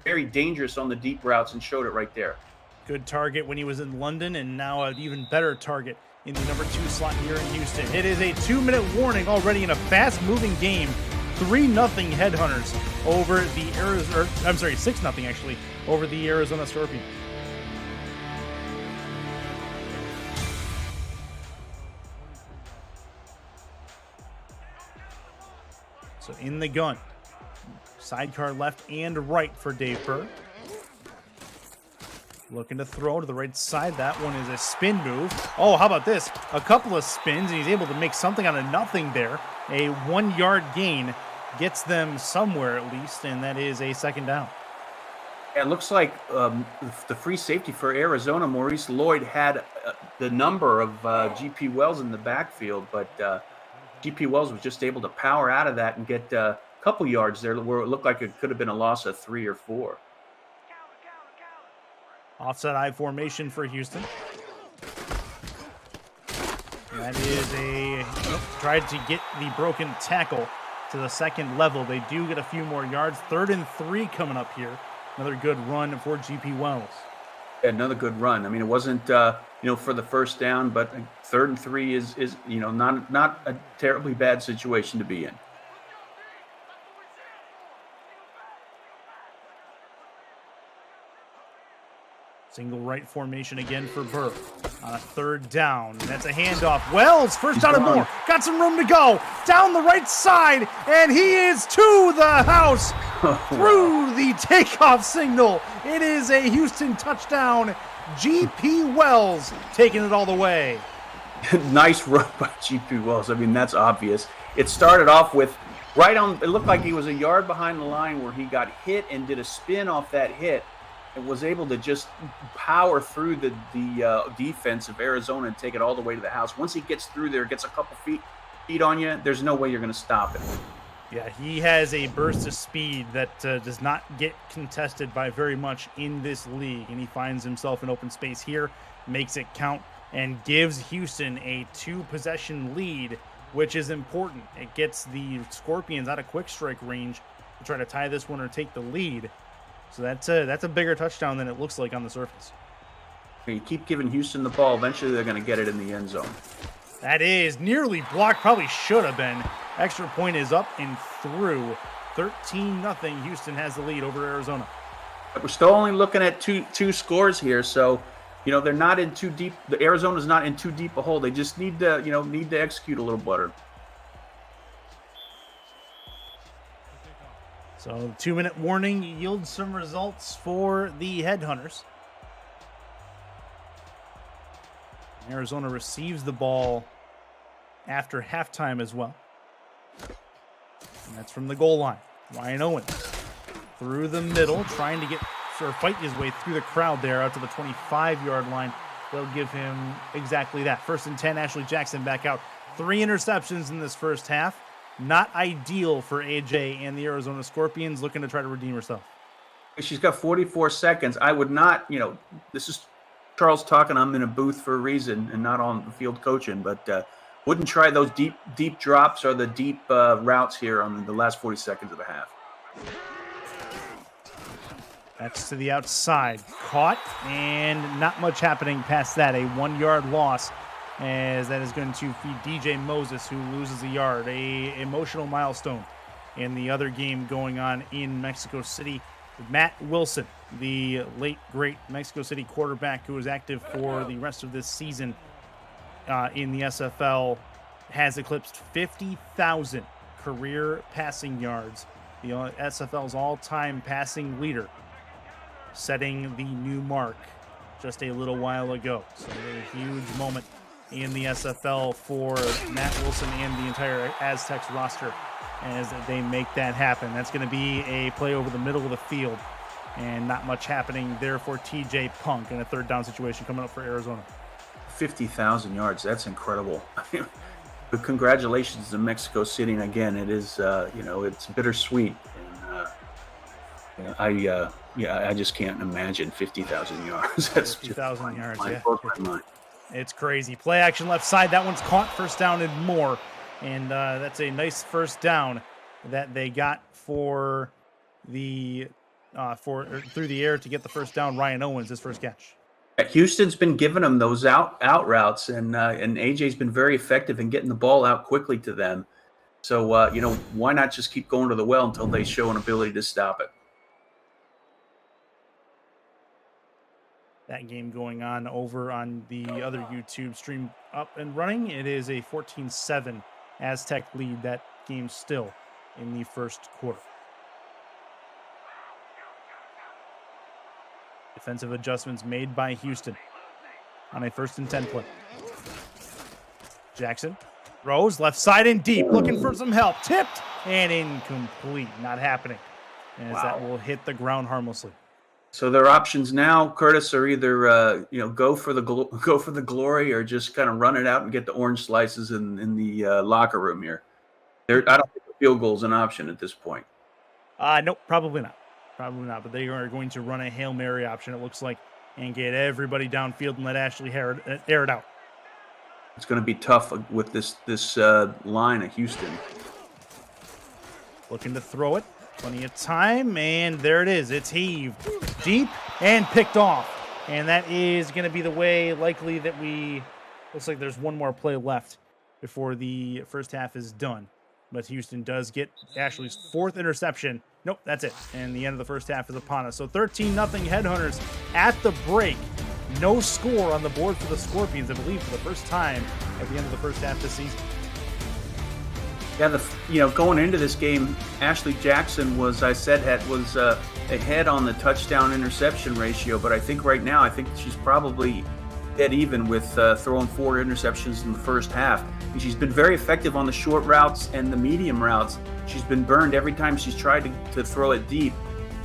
very dangerous on the deep routes and showed it right there. Good target when he was in London, and now an even better target in the number 2 slot here in Houston. It is a 2-minute warning already in a fast-moving game. 3-0 Headhunters over the Arizona, 6-0 actually, over the Arizona Scorpions. So in the gun, sidecar left and right for Dave Burr. Looking to throw to the right side. That one is a spin move. Oh, how about this? A couple of spins, and he's able to make something out of nothing there. A 1-yard gain gets them somewhere at least, and that is a 2nd down. It looks like the free safety for Arizona, Maurice Lloyd, had the number of G.P. Wells in the backfield, but G.P. Wells was just able to power out of that and get a couple yards there where it looked like it could have been a loss of 3 or 4. Offset I formation for Houston. That is tried to get the broken tackle to the 2nd level. They do get a few more yards. 3rd and 3 coming up here. Another good run for G.P. Wells. Yeah, another good run. I mean, it wasn't for the first down, but 3rd and 3 is not a terribly bad situation to be in. Single right formation again for Burr on a 3rd down. That's a handoff. Wells, first down and more. Got some room to go. Down the right side, and he is to the house through the takeoff signal. It is a Houston touchdown. G.P. Wells taking it all the way. Nice run by G.P. Wells. I mean, that's obvious. It started off with it looked like he was a yard behind the line where he got hit and did a spin off that hit. And was able to just power through the defense of Arizona and take it all the way to the house. Once he gets through there, gets a couple feet on you, there's no way you're going to stop him. Yeah, he has a burst of speed that does not get contested by very much in this league, and he finds himself in open space here, makes it count, and gives Houston a 2-possession lead, which is important. It gets the Scorpions out of quick strike range to try to tie this one or take the lead. So that's a bigger touchdown than it looks like on the surface. You keep giving Houston the ball, eventually they're going to get it in the end zone. That is nearly blocked, probably should have been. Extra point is up and through 13-0. Houston has the lead over Arizona. We're still only looking at two scores here, so they're not in too deep. The Arizona's not in too deep a hole. They just need to execute a little better. So the 2-minute warning yields some results for the Headhunters. Arizona receives the ball after halftime as well. And that's from the goal line. Ryan Owens through the middle, trying to fight his way through the crowd there out to the 25-yard line. They'll give him exactly that. 1st and 10, Ashley Jackson back out. 3 interceptions in this first half. Not ideal for AJ and the Arizona Scorpions, looking to try to redeem herself. She's got 44 seconds. I would not, this is Charles talking. I'm in a booth for a reason and not on the field coaching, but wouldn't try those deep drops or the deep routes here on the last 40 seconds of the half. That's to the outside. Caught, and not much happening past that. A 1-yard loss, as that is going to feed DJ Moses, who loses a yard. A emotional milestone in the other game going on in Mexico City. Matt Wilson, the late, great Mexico City quarterback who was active for the rest of this season in the SFL, has eclipsed 50,000 career passing yards. The SFL's all-time passing leader, setting the new mark just a little while ago. So a huge moment in the SFL for Matt Wilson and the entire Aztecs roster as they make that happen. That's going to be a play over the middle of the field, and not much happening there for TJ Punk in a 3rd down situation coming up for Arizona. 50,000 yards. That's incredible. But congratulations to Mexico City. And again, it is, it's bittersweet. And, I just can't imagine 50,000 yards. That's 50,000 yards, yeah. Mind. It's crazy. Play action left side. That one's caught. 1st down and more. And that's a nice 1st down that they got for the through the air to get the 1st down. Ryan Owens, his first catch. Houston's been giving them those out routes, and AJ's been very effective in getting the ball out quickly to them. So why not just keep going to the well until they show an ability to stop it? That game going on over on the other YouTube stream up and running. It is a 14-7 Aztec lead. That game still in the 1st quarter. Defensive adjustments made by Houston on a 1st and 10 play. Jackson throws left side and deep, looking for some help. Tipped and incomplete. Not happening, as that will hit the ground harmlessly. So their options now, Curtis, are either go for the glory or just kind of run it out and get the orange slices in the locker room here. I don't think the field goal is an option at this point. Nope, probably not. Probably not. But they are going to run a Hail Mary option, it looks like, and get everybody downfield and let Ashley air it out. It's going to be tough with this line of Houston. Looking to throw it. Plenty of time, and there it is. It's heaved deep and picked off. And that is going to be the way likely that looks like there's one more play left before the first half is done. But Houston does get Ashley's 4th interception. Nope, that's it. And the end of the first half is upon us. So 13-0 Headhunters at the break. No score on the board for the Scorpions, I believe, for the first time at the end of the first half this season. Yeah, going into this game, Ashley Jackson was ahead on the touchdown interception ratio, but I think right now, she's probably dead even with throwing 4 interceptions in the first half. And she's been very effective on the short routes and the medium routes. She's been burned every time she's tried to throw it deep.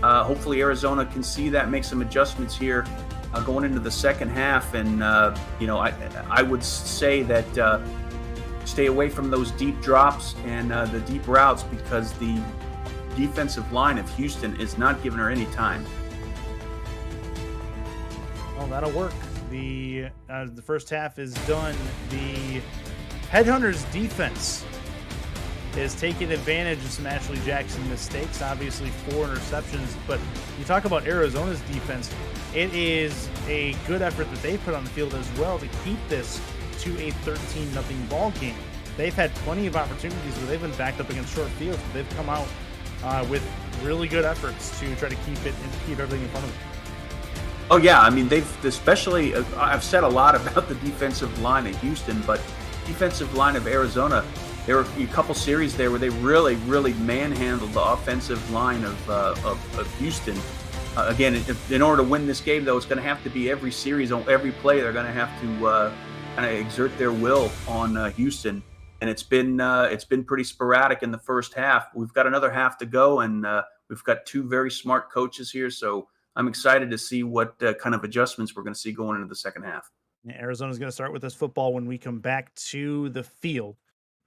Hopefully Arizona can see that, make some adjustments here going into the second half. And, I would say that stay away from those deep drops and the deep routes, because the defensive line of Houston is not giving her any time. Well, that'll work. The first half is done. The Headhunters defense has taken advantage of some Ashley Jackson mistakes. Obviously, 4 interceptions. But you talk about Arizona's defense, it is a good effort that they put on the field as well to keep this to a 13-0 ball game. They've had plenty of opportunities where they've been backed up against short fields, but they've come out with really good efforts to try to keep everything in front of them. Oh yeah, I mean they've especially. I've said a lot about the defensive line at Houston, but defensive line of Arizona. There were a couple series there where they really manhandled the offensive line of Houston. Again, in order to win this game, though, it's going to have to be every series on every play. They're going to have to kind of exert their will on Houston, and it's been pretty sporadic in the first half. We've got another half to go, and we've got two very smart coaches here, so I'm excited to see what kind of adjustments we're going to see going into the second half. Arizona's going to start with this football when we come back to the field,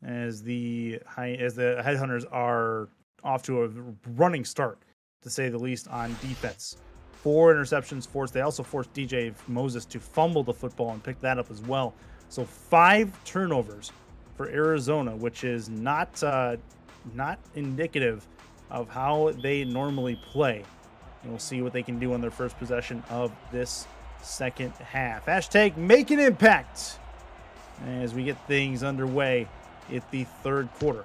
as the Headhunters are off to a running start, to say the least, on defense. 4 interceptions forced. They also forced DJ Moses to fumble the football and pick that up as well. So 5 turnovers for Arizona, which is not indicative of how they normally play. And we'll see what they can do on their first possession of this second half. Hashtag make an impact as we get things underway at the third quarter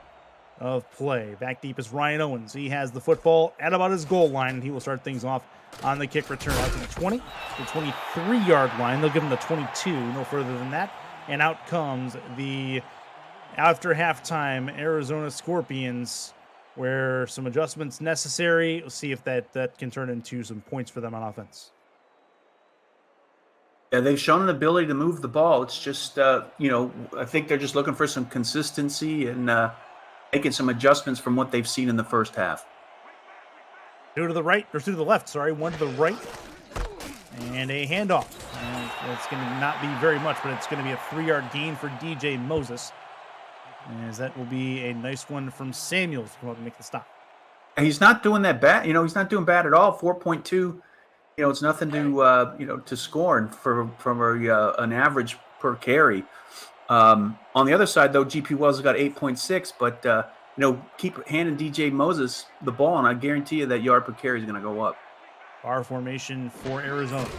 of play. Back deep is Ryan Owens. He has the football at about his goal line, and he will start things off on the kick return out to the 20, the 23-yard line. They'll give him the 22, no further than that. And out comes the, after halftime, Arizona Scorpions, where some adjustments necessary. We'll see if that can turn into some points for them on offense. Yeah, they've shown an ability to move the ball. It's just, I think they're just looking for some consistency and making some adjustments from what they've seen in the first half. 2 to the right, or 2 to the left, sorry. 1 to the right. And a handoff. And it's going to not be very much, but it's going to be a 3-yard gain for DJ Moses, as that will be a nice one from Samuels to come up and make the stop. And he's not doing that bad. He's not doing bad at all. 4.2. It's nothing to to scorn from an average per carry. On the other side, though, GP Wells has got 8.6, but keep handing DJ Moses the ball, and I guarantee you that yard per carry is going to go up. Bar formation for Arizona.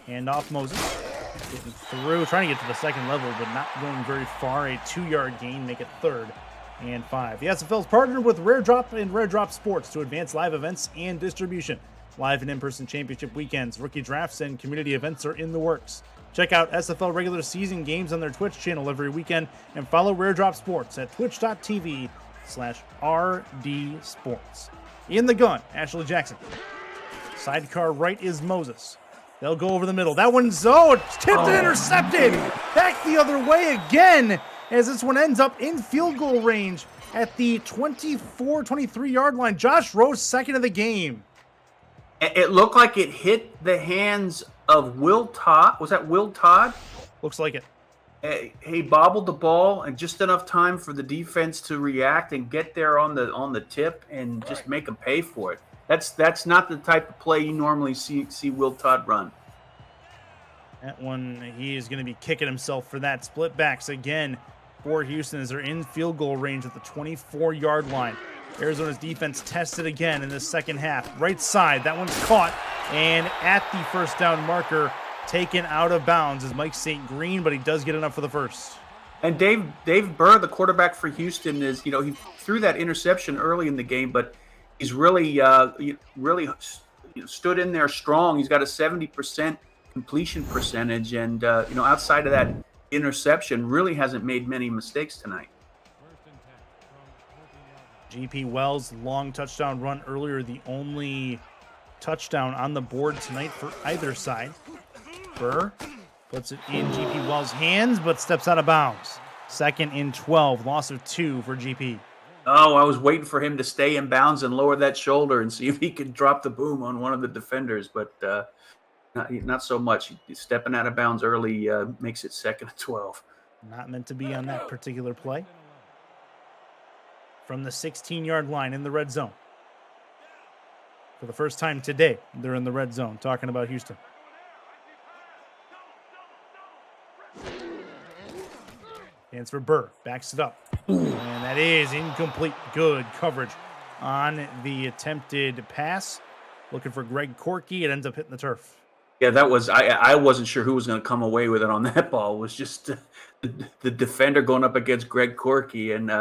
Hand off Moses. Getting through, trying to get to the second level, but not going very far. A 2-yard gain, make it 3rd and 5. The SFL is partnered with Rare Drop and Rare Drop Sports to advance live events and distribution. Live and in-person championship weekends, rookie drafts, and community events are in the works. Check out SFL regular season games on their Twitch channel every weekend, and follow Rare Drop Sports at twitch.tv/RDSports. In the gun, Ashley Jackson. Sidecar right is Moses. They'll go over the middle. That one's, it's tipped and intercepted. Back the other way again, as this one ends up in field goal range at the 23-yard line. Josh Rose, second of the game. It looked like it hit the hands of Will Todd. Was that Will Todd? Looks like it. He bobbled the ball and just enough time for the defense to react and get there on the tip and just make them pay for it. That's not the type of play you normally see Will Todd run. That one, he is going to be kicking himself for that. Split backs again for Houston as they're in field goal range at the 24-yard line. Arizona's defense tested again in the second half. Right side, that one's caught, and at the first down marker, taken out of bounds is Mike St. Green, but he does get enough for the first. And Dave Burr, the quarterback for Houston, is he threw that interception early in the game, but he's really stood in there strong. He's got a 70% completion percentage, and outside of that interception, really hasn't made many mistakes tonight. GP Wells, long touchdown run earlier, the only touchdown on the board tonight for either side. Burr puts it in GP Wells' hands, but steps out of bounds. 2nd and 12, loss of 2 for GP. Oh, I was waiting for him to stay in bounds and lower that shoulder and see if he could drop the boom on one of the defenders, but not so much. He's stepping out of bounds early makes it 2nd and 12. Not meant to be on that particular play. From the 16-yard line in the red zone. For the first time today, they're in the red zone, talking about Houston. Hands for Burr, backs it up. And that is incomplete. Good coverage on the attempted pass. Looking for Greg Corky. It ends up hitting the turf. Yeah, that was, I wasn't sure who was going to come away with it on that ball. It was just the defender going up against Greg Corky. And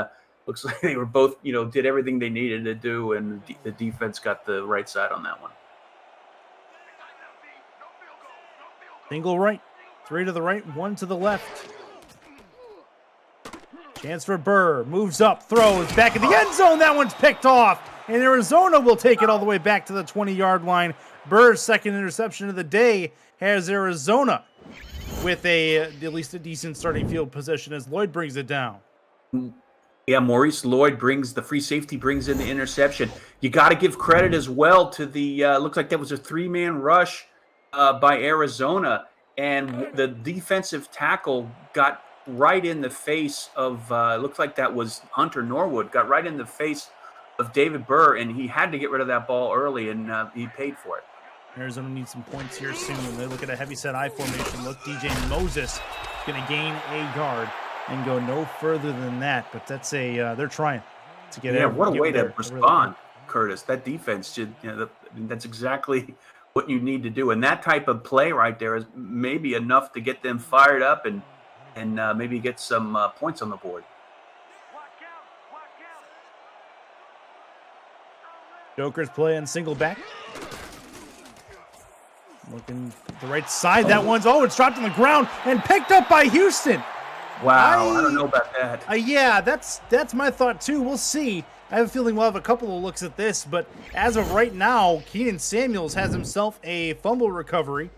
looks like they were both, did everything they needed to do, and the defense got the right side on that one. Single right. 3 to the right, 1 to the left. Chance for Burr. Moves up, throws back in the end zone. That one's picked off. And Arizona will take it all the way back to the 20-yard line. Burr's second interception of the day has Arizona with at least a decent starting field position as Lloyd brings it down. Yeah, Maurice Lloyd brings the free safety, brings in the interception. You got to give credit as well to the, looks like that was a 3-man rush by Arizona. And the defensive tackle got right in the face of, looks like that was Hunter Norwood, got right in the face of David Burr, and he had to get rid of that ball early, and he paid for it. Arizona needs some points here soon. They look at a heavy-set I formation. Look, DJ Moses is going to gain a yard and go no further than that. But that's they're trying to get. Yeah, what a way to respond, Curtis. That defense that's exactly what you need to do, and that type of play right there is maybe enough to get them fired up and maybe get some points on the board. Joker's playing single back. Looking the right side. That one's, it's dropped on the ground and picked up by Houston. Wow, I don't know about that. Yeah, that's my thought too. We'll see. I have a feeling we'll have a couple of looks at this, but as of right now, Keenan Samuels has himself a fumble recovery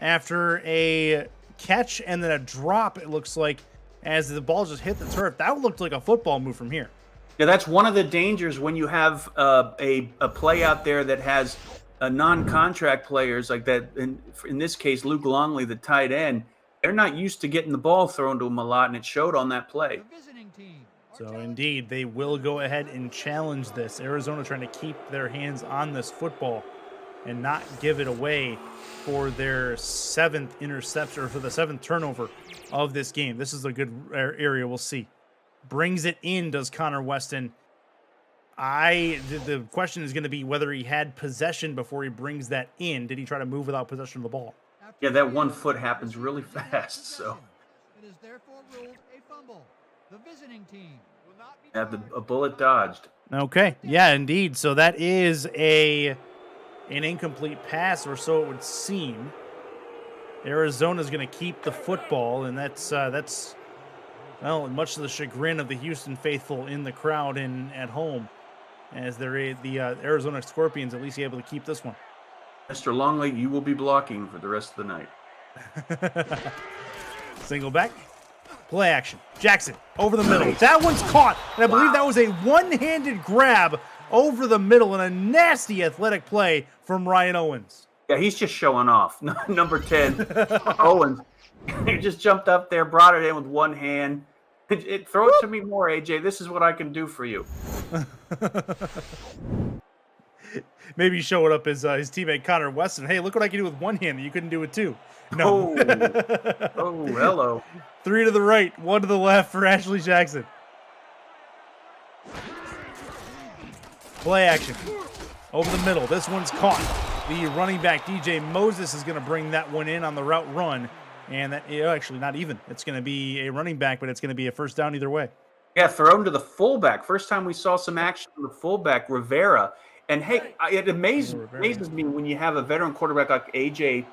after a catch and then a drop, it looks like, as the ball just hit the turf. That looked like a football move from here. Yeah, that's one of the dangers when you have a play out there that has non-contract players like that. In this case, Luke Longley, the tight end, they're not used to getting the ball thrown to them a lot, and it showed on that play. So indeed, they will go ahead and challenge this. Arizona trying to keep their hands on this football and not give it away for their 7th interception, or for the 7th turnover of this game. This is a good area. We'll see. Brings it in, does Connor Weston. The question is going to be whether he had possession before he brings that in. Did he try to move without possession of the ball? Yeah, that 1 foot happens really fast. So it is therefore ruled a fumble. The visiting team will not be have a bullet dodged. Okay, yeah, indeed. So that is an incomplete pass, or so it would seem. Arizona's going to keep the football, and that's well, much to the chagrin of the Houston faithful in the crowd and at home, as the Arizona Scorpions at least able to keep this one. Mr. Longley, you will be blocking for the rest of the night. Single back. Play action. Jackson over the middle. That one's caught, and I believe that was a one-handed grab over the middle and a nasty athletic play from Ryan Owens. Yeah, he's just showing off. Number 10, Owens. He just jumped up there, brought it in with one hand. Throw it to me more, AJ. This is what I can do for you. Maybe show it up as his teammate Connor Weston. Hey, look what I can do with one hand that you couldn't do with two. No. Oh, hello. 3 to the right, 1 to the left for Ashley Jackson. Play action. Over the middle. This one's caught. The running back, DJ Moses, is going to bring that one in on the route run. And that actually not even. It's going to be a running back, but it's going to be a first down either way. Yeah, thrown to the fullback. First time we saw some action from the fullback, Rivera. And hey, it amazes me when you have a veteran quarterback like AJ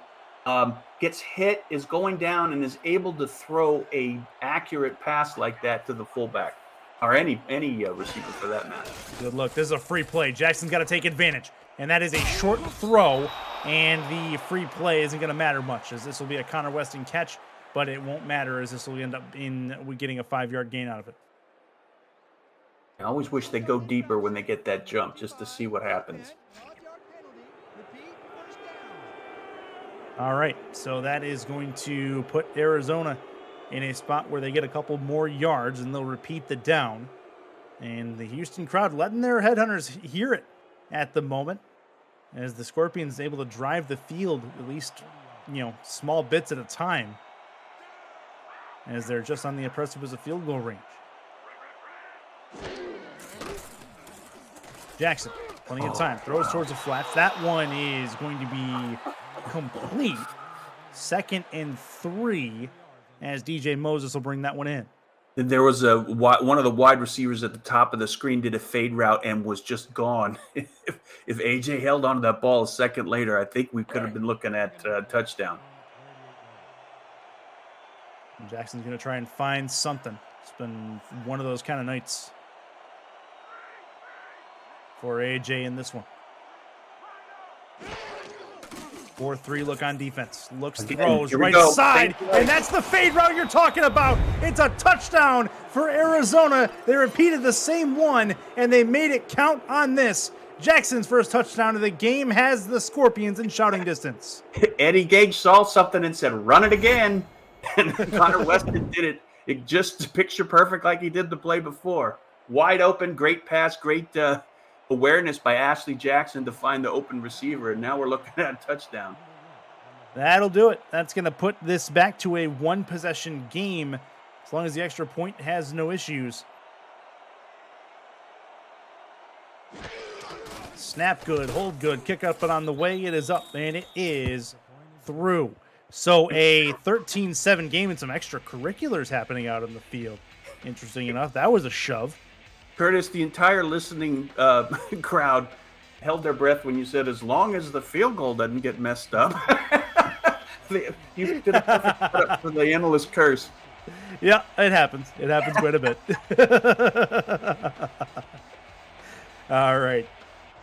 gets hit, is going down, and is able to throw a accurate pass like that to the fullback, or any receiver for that matter. Good look. This is a free play. Jackson's got to take advantage, and that is a short throw. And the free play isn't going to matter much, as this will be a Connor Weston catch, but it won't matter, as this will end up getting a 5-yard gain out of it. I always wish they'd go deeper when they get that jump, just to see what happens. All right, so that is going to put Arizona in a spot where they get a couple more yards, and they'll repeat the down. And the Houston crowd letting their headhunters hear it at the moment, as the Scorpions able to drive the field at least, small bits at a time, as they're just on the precipice of field goal range. Jackson, plenty of time, throws towards the flats. That one is going to be complete. 2nd and 3, as DJ Moses will bring that one in. There was one of the wide receivers at the top of the screen did a fade route and was just gone. If AJ held onto that ball a second later, I think we could have been looking at touchdown. And Jackson's going to try and find something. It's been one of those kind of nights for AJ in this one. 4-3 look on defense. Looks, throws, right side. And that's the fade route you're talking about. It's a touchdown for Arizona. They repeated the same one, and they made it count on this. Jackson's first touchdown of the game has the Scorpions in shouting distance. Eddie Gage saw something and said, run it again. And Connor Weston did it just picture perfect like he did the play before. Wide open, great pass, great awareness by Ashley Jackson to find the open receiver, and now we're looking at a touchdown. That'll do it. That's going to put this back to a one-possession game as long as the extra point has no issues. Snap good, hold good, kick up and on the way. It is up, and it is through. So a 13-7 game and some extracurriculars happening out in the field. Interesting enough, that was a shove. Curtis, the entire listening crowd held their breath when you said, as long as the field goal doesn't get messed up. You did a perfect setup for the analyst curse. Yeah, it happens. It happens quite a bit. All right.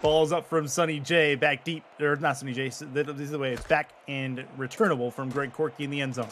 Ball's up from Sonny J, back deep, or not Sonny J, this is the way it's back and returnable from Greg Corky in the end zone.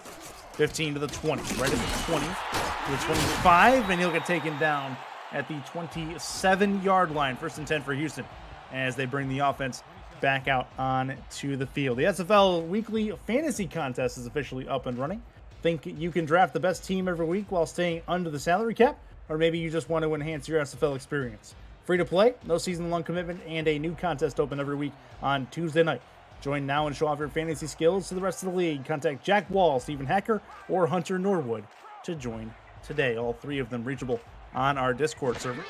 15 to the 20, right at the 20 to the 25, and he'll get taken down at the 27-yard line. First and 10 for Houston as they bring the offense back out on to the field. The SFL weekly fantasy contest is officially up and running. Think you can draft the best team every week while staying under the salary cap, or maybe you just want to enhance your SFL experience. Free to play, no season-long commitment, and a new contest open every week on Tuesday night. Join now and show off your fantasy skills to the rest of the league. Contact Jack Wall, Stephen Hacker, or Hunter Norwood to join today. All three of them reachable on our Discord server.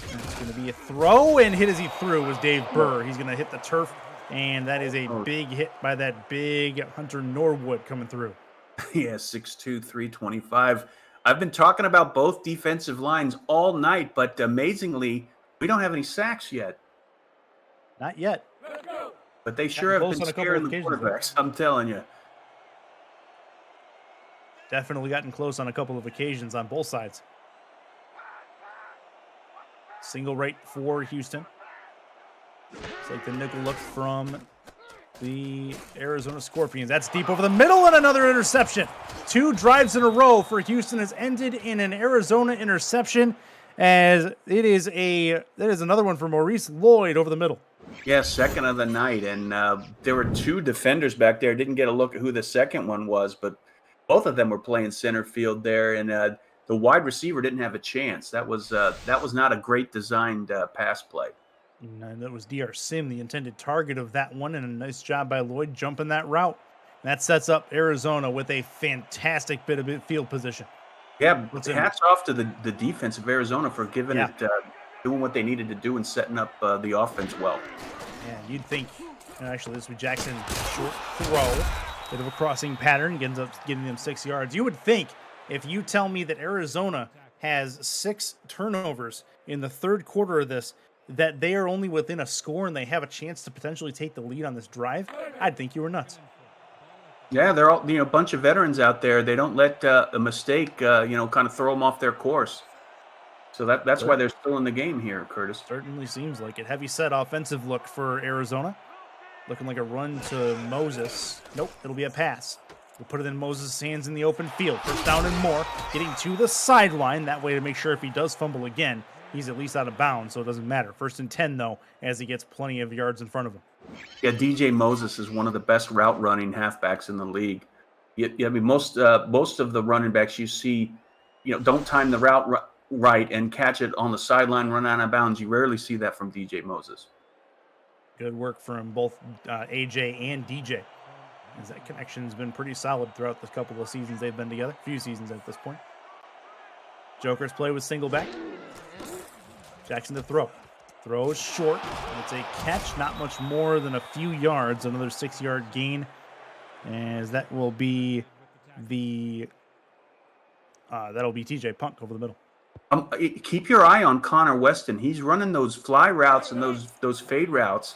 It's going to be a throw, and hit as he threw was Dave Burr. He's going to hit the turf, and that is a big hit by that big Hunter Norwood coming through. Yeah, 6'2", 325. I've been talking about both defensive lines all night, but amazingly, we don't have any sacks yet. Not yet. But they sure have been scaring the quarterbacks, I'm telling you. Definitely gotten close on a couple of occasions on both sides. Single right for Houston. It's like the nickel look from the Arizona Scorpions. That's deep over the middle, and another interception. 2 drives in a row for Houston has ended in an Arizona interception, as that is another one for Maurice Lloyd over the middle. Yeah, second of the night, and there were 2 defenders back there. Didn't get a look at who the second one was, but both of them were playing center field there, and the wide receiver didn't have a chance. That was not a great designed pass play. And that was DR Sim, the intended target of that one, and a nice job by Lloyd jumping that route. That sets up Arizona with a fantastic bit of field position. Yeah, hats off to the defense of Arizona for giving it, doing what they needed to do and setting up the offense well. Yeah, you'd think, actually, this was Jackson short throw, bit of a crossing pattern, ends up getting them 6 yards. You would think, if you tell me that Arizona has 6 turnovers in the third quarter of this, that they are only within a score and they have a chance to potentially take the lead on this drive, I'd think you were nuts. Yeah, they're all, a bunch of veterans out there. They don't let a mistake, kind of throw them off their course. So that's why they're still in the game here, Curtis. Certainly seems like it. Heavy set offensive look for Arizona. Looking like a run to Moses. Nope, it'll be a pass. We'll put it in Moses' hands in the open field. First down and more. Getting to the sideline. That way to make sure if he does fumble again, he's at least out of bounds, so it doesn't matter. First and 10, though, as he gets plenty of yards in front of him. Yeah, DJ Moses is one of the best route-running halfbacks in the league. I mean, most of the running backs you see, don't time the route right and catch it on the sideline, run out of bounds. You rarely see that from DJ Moses. Good work from both AJ and DJ. As that connection's been pretty solid throughout the couple of seasons they've been together. Few seasons at this point. Joker's play with single back. Jackson to throw. Throws short. It's a catch, not much more than a few yards. Another 6-yard gain. As that will be the That'll be TJ Punk over the middle. Keep your eye on Connor Weston. He's running those fly routes and those fade routes,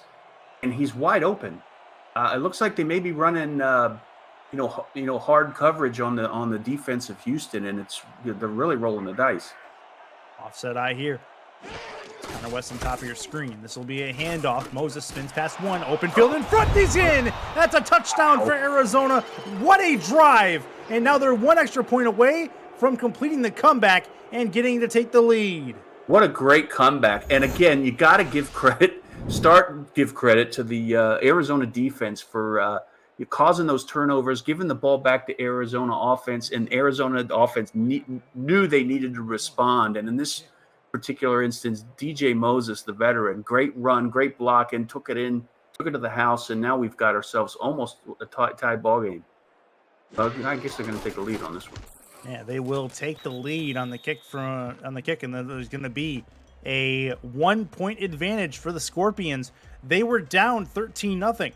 and he's wide open. It looks like they may be running, hard coverage on the defense of Houston, and they're really rolling the dice. Offset eye here. Connor Weston, top of your screen. This will be a handoff. Moses spins past one. Open field in front. He's in. That's a touchdown for Arizona. What a drive. And now they're one extra point away from completing the comeback and getting to take the lead. What a great comeback. And again, you got to give credit to the Arizona defense for causing those turnovers, giving the ball back to Arizona offense, and Arizona offense knew they needed to respond. And in this particular instance, DJ Moses, the veteran, great run, great block, and took it to the house, and now we've got ourselves almost a tied ball game. I guess they're going to take a lead on this one. Yeah, they will take the lead on the kick, and then there's going to be a 1-point advantage for the Scorpions. They were down 13-0.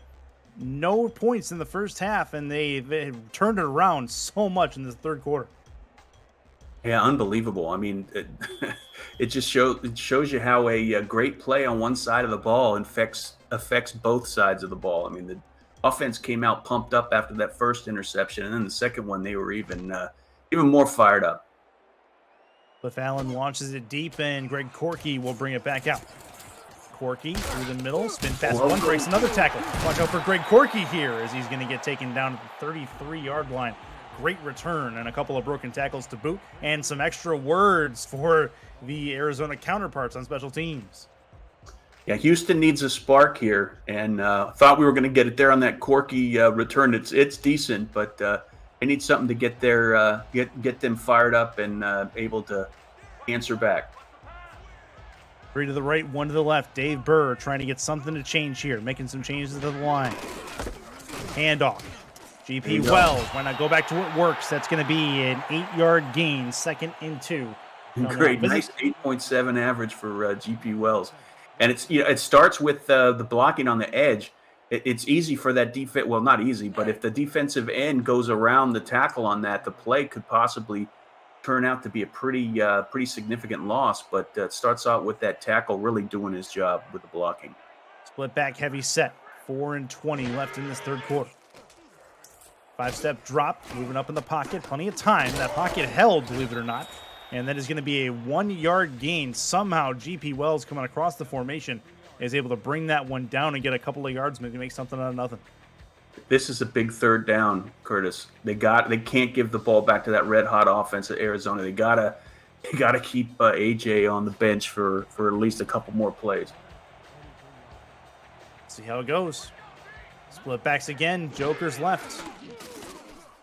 No points in the first half, and they turned it around so much in the third quarter. Yeah, unbelievable. I mean, it just shows you how a great play on one side of the ball affects both sides of the ball. I mean, the offense came out pumped up after that first interception, and then the second one they were even more fired up. Cliff Allen launches it deep, and Greg Corky will bring it back out. Corky through the middle, spin past one, breaks another tackle. Watch out for Greg Corky here as he's going to get taken down at the 33-yard line. Great return and a couple of broken tackles to boot, and some extra words for the Arizona counterparts on special teams. Yeah, Houston needs a spark here, and thought we were going to get it there on that Corky return. It's decent, but they need something to get them fired up and able to answer back. 3 to the right, 1 to the left. Dave Burr trying to get something to change here, making some changes to the line. Handoff. GP Wells, why not go back to what works? That's going to be an 8-yard gain, 2nd and 2. Great, nice 8.7 average for GP Wells. And it starts with the blocking on the edge. It's easy for that defense. Well, not easy, but if the defensive end goes around the tackle on that, the play could possibly turn out to be a pretty significant loss. But it starts out with that tackle really doing his job with the blocking. Split back heavy set. 4 and 20 left in this third quarter. 5-step drop, moving up in the pocket. Plenty of time. That pocket held, believe it or not. And that is going to be a 1-yard gain. Somehow GP Wells coming across the formation is able to bring that one down and get a couple of yards, maybe make something out of nothing. This is a big third down, Curtis. They can't give the ball back to that red hot offense at Arizona. They gotta keep AJ on the bench for at least a couple more plays. See how it goes. Split backs again. Joker's left.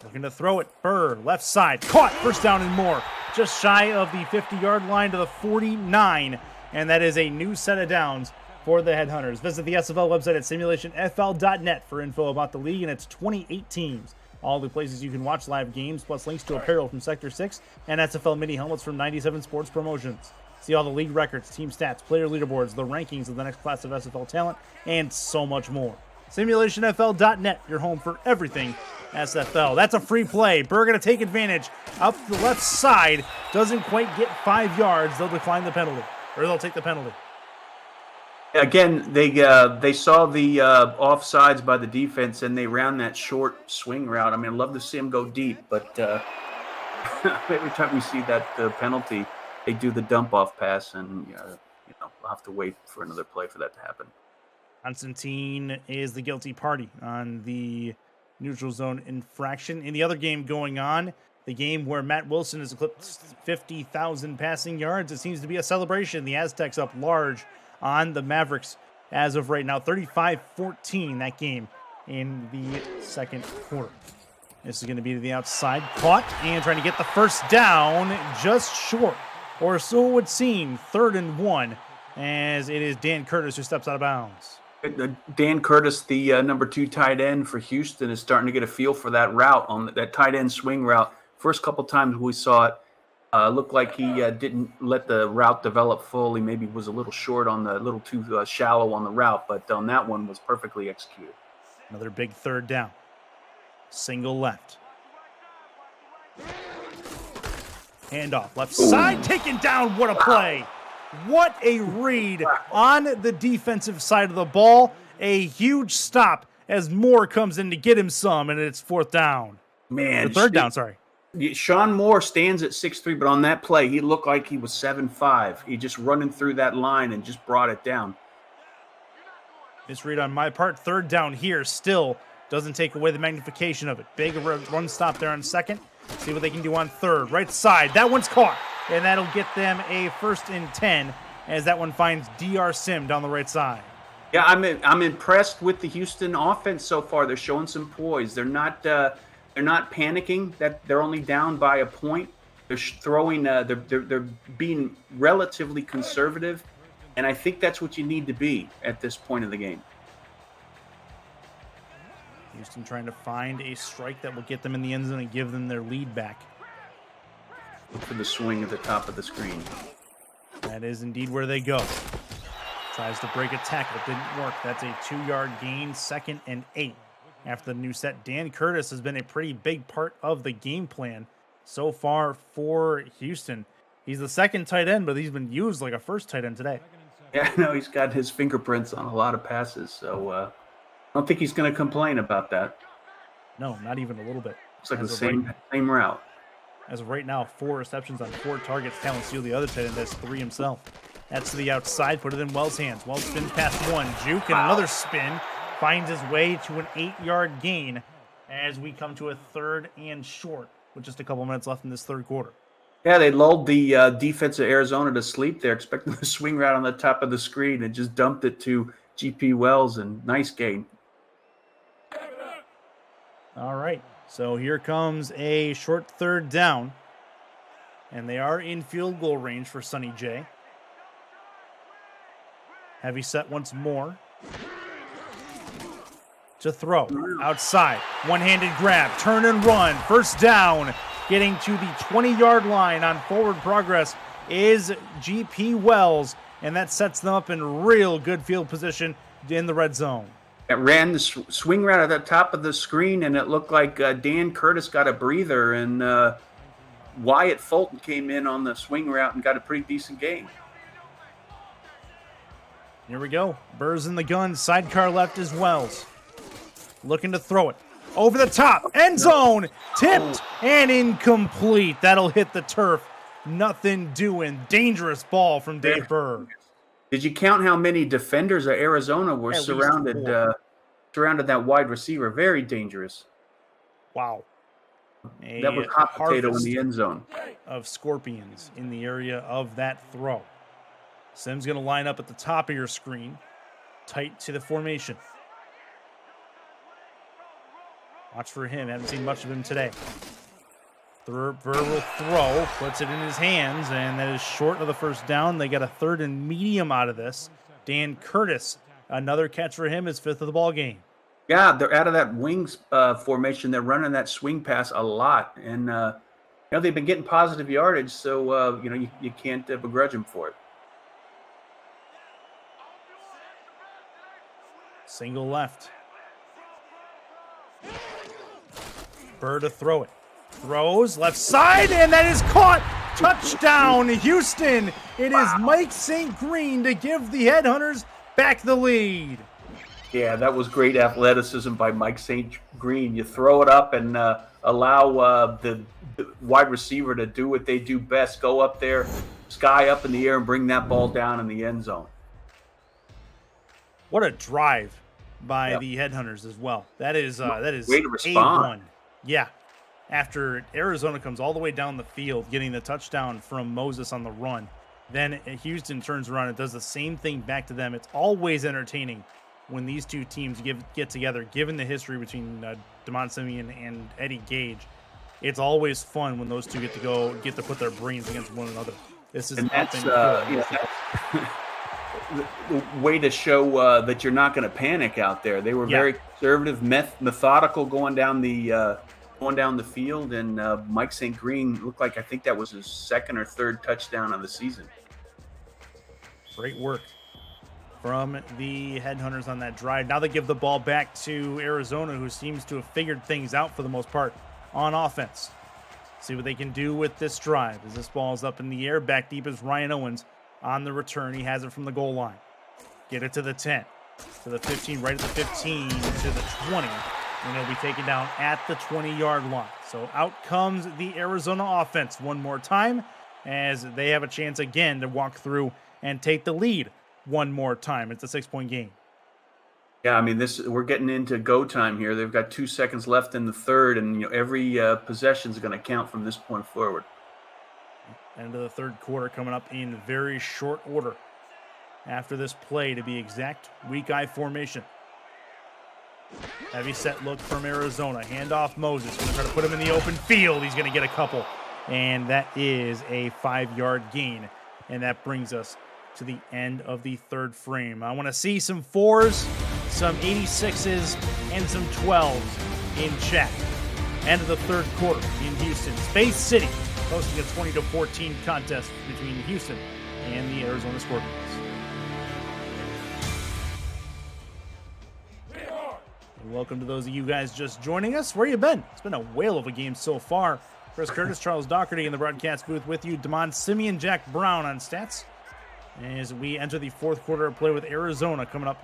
Looking to throw it. Burr, left side. Caught. First down and more. Just shy of the 50-yard line to the 49. And that is a new set of downs for the Headhunters. Visit the SFL website at simulationfl.net for info about the league and its 28 teams. All the places you can watch live games, plus links to apparel from Sector 6 and SFL mini helmets from 97 Sports Promotions. See all the league records, team stats, player leaderboards, the rankings of the next class of SFL talent, and so much more. Simulationfl.net, your home for everything SFL. That's a free play. Burr going to take advantage. Up the left side. Doesn't quite get 5 yards. They'll decline the penalty. Or they'll take the penalty. Again, they saw the offsides by the defense, and they ran that short swing route. I mean, I'd love to see them go deep, but every time we see that penalty, they do the dump-off pass, and we'll have to wait for another play for that to happen. Constantine is the guilty party on the neutral zone infraction. In the other game going on, the game where Matt Wilson has eclipsed 50,000 passing yards, it seems to be a celebration. The Aztecs up large on the Mavericks as of right now. 35-14, that game in the second quarter. This is going to be to the outside. Caught and trying to get the first down just short, or so it would seem. 3rd and 1, as it is Dan Curtis who steps out of bounds. Dan Curtis, the number 2 tight end for Houston, is starting to get a feel for that route, on that tight end swing route. First couple times we saw it, looked like he didn't let the route develop fully. Maybe was a little short on the, little too shallow on the route, but on that one was perfectly executed. Another big 3rd down. Single left. Handoff, left side, taken down. What a play. What a read on the defensive side of the ball. A huge stop as Moore comes in to get him some, and it's 4th down. Man. Or 3rd down, sorry. Sean Moore stands at 6'3", but on that play, he looked like he was 7'5". He just running through that line and just brought it down. Misread on my part. 3rd down here still doesn't take away the magnification of it. Big run stop there on 2nd. See what they can do on 3rd. Right side. That one's caught. And that'll get them a 1st and 10 as that one finds DR Sim down the right side. Yeah, I'm impressed with the Houston offense so far. They're showing some poise. They're not panicking that they're only down by a point. They're throwing. They're being relatively conservative, and I think that's what you need to be at this point of the game. Houston trying to find a strike that will get them in the end zone and give them their lead back. Look for the swing at the top of the screen. That is indeed where they go. Tries to break a tackle. Didn't work. That's a 2-yard gain, 2nd and 8. After the new set, Dan Curtis has been a pretty big part of the game plan so far for Houston. He's the 2nd tight end, but he's been used like a 1st tight end today. Yeah, I know he's got his fingerprints on a lot of passes, so I don't think he's going to complain about that. No, not even a little bit. It's like the same route. As of right now, 4 receptions on 4 targets. Talon Steele, the other tight end, has 3 himself. That's to the outside. Put it in Wells' hands. Wells spins past 1. Juke and another spin. Finds his way to an 8-yard gain as we come to a 3rd and short with just a couple minutes left in this 3rd quarter. Yeah, they lulled the defense of Arizona to sleep there, expecting the swing route on the top of the screen and just dumped it to GP Wells, and nice gain. All right, so here comes a short 3rd down, and they are in field goal range for Sonny J. Heavy set once more. To throw. Outside. One-handed grab. Turn and run. 1st down. Getting to the 20-yard line on forward progress is GP Wells, and that sets them up in real good field position in the red zone. It ran the swing route at the top of the screen, and it looked like Dan Curtis got a breather, and Wyatt Fulton came in on the swing route and got a pretty decent gain. Here we go. Burrs in the gun. Sidecar left as Wells. Looking to throw it. Over the top. End zone. Tipped and incomplete. That'll hit the turf. Nothing doing. Dangerous ball from Dave Burr. Did you count how many defenders of Arizona were surrounded that wide receiver? Very dangerous. Wow. That was hot potato in the end zone. Of Scorpions in the area of that throw. Sim's going to line up at the top of your screen. Tight to the formation. Watch for him. Haven't seen much of him today. Burr will throw, puts it in his hands, and that is short of the 1st down. They got a 3rd and medium out of this. Dan Curtis, another catch for him, is 5th of the ball game. Yeah, they're out of that wings formation. They're running that swing pass a lot, and they've been getting positive yardage, so you can't begrudge them for it. Single left. Burr to throw it. Throws left side, and that is caught. Touchdown, Houston. It is Mike St. Green to give the Headhunters back the lead. Yeah, that was great athleticism by Mike St. Green. You throw it up and allow the wide receiver to do what they do best, go up there, sky up in the air, and bring that ball down in the end zone. What a drive by the Headhunters as well. That is way to respond. A1. Yeah. After Arizona comes all the way down the field, getting the touchdown from Moses on the run, then Houston turns around and does the same thing back to them. It's always entertaining when these two teams get together, given the history between DeMont Simeon and Eddie Gage. It's always fun when those two get to put their brains against one another. This is the way to show that you're not going to panic out there. They were very conservative, methodical going down the field, and Mike St. Green looked like, I think that was his 2nd or 3rd touchdown of the season. Great work from the Headhunters on that drive. Now they give the ball back to Arizona, who seems to have figured things out for the most part on offense. See what they can do with this drive. As this ball is up in the air, back deep is Ryan Owens on the return. He has it from the goal line. Get it to the 10, to the 15, right at the 15, to the 20. And it'll be taken down at the 20-yard line. So out comes the Arizona offense one more time as they have a chance again to walk through and take the lead one more time. It's a 6-point game. Yeah, I mean, we're getting into go time here. They've got 2 seconds left in the third, and every possession is going to count from this point forward. End of the third quarter coming up in very short order. After this play, to be exact, weak eye formation. Heavy set look from Arizona. Handoff Moses. Going to try to put him in the open field. He's going to get a couple. And that is a 5-yard gain. And that brings us to the end of the third frame. I want to see some 4s, some 86s, and some 12s in chat. End of the third quarter in Houston. Space City hosting a 20-14 contest between Houston and the Arizona Scorpions. Welcome to those of you guys just joining us. Where you been? It's been a whale of a game so far. Chris Curtis, Charles Doherty in the broadcast booth with you. Damon Simeon, Jack Brown on stats. As we enter the fourth quarter of play with Arizona coming up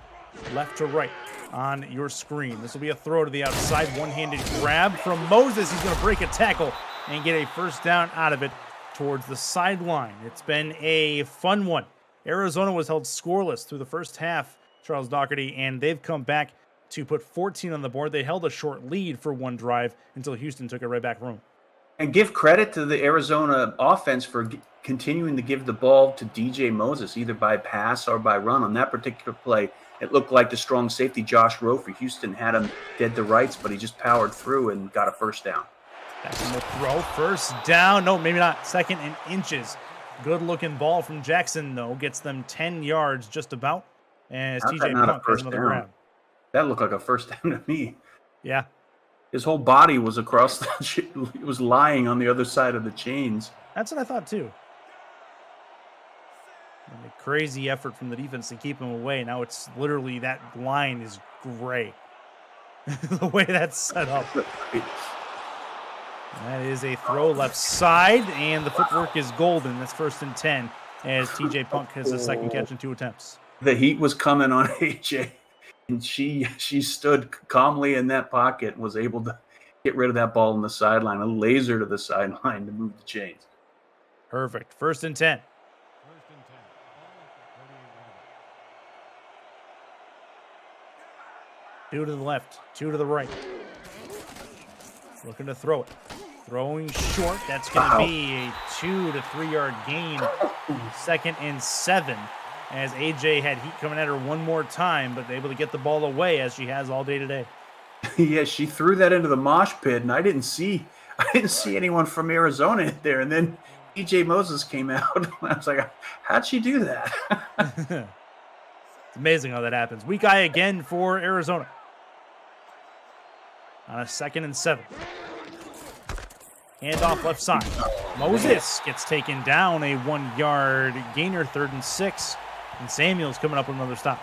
left to right on your screen. This will be a throw to the outside. One-handed grab from Moses. He's going to break a tackle and get a first down out of it towards the sideline. It's been a fun one. Arizona was held scoreless through the first half, Charles Doherty, and they've come back to put 14 on the board. They held a short lead for one drive until Houston took it right back home. And give credit to the Arizona offense for continuing to give the ball to DJ Moses, either by pass or by run. On that particular play, it looked like the strong safety, Josh Rowe for Houston, had him dead to rights, but he just powered through and got a first down. Jackson will throw. First down. No, maybe not. Second and inches. Good-looking ball from Jackson, though. Gets them 10 yards just about. As TJ Punk has another grab. That looked like a first down to me. Yeah. His whole body was across the he was lying on the other side of the chains. That's what I thought, too. And a crazy effort from the defense to keep him away. Now it's literally that line is gray. The way that's set up. That is a throw left side, and the footwork is golden. That's 1st and 10 as TJ Punk has his second catch in 2 attempts. The heat was coming on AJ. And she stood calmly in that pocket and was able to get rid of that ball on the sideline, a laser to the sideline to move the chains. Perfect. 1st and 10. 2 to the left, 2 to the right. Looking to throw it. Throwing short. That's going to be a 2 to 3 yard gain. 2nd and 7. As AJ had heat coming at her one more time, but able to get the ball away as she has all day today. Yeah, she threw that into the mosh pit, and I didn't see anyone from Arizona in there. And then DJ Moses came out. I was like, how'd she do that? It's amazing how that happens. Weak eye again for Arizona. On a 2nd and 7. Handoff left side. Moses gets taken down, a 1 yard gainer, 3rd and 6. And Samuel's coming up with another stop.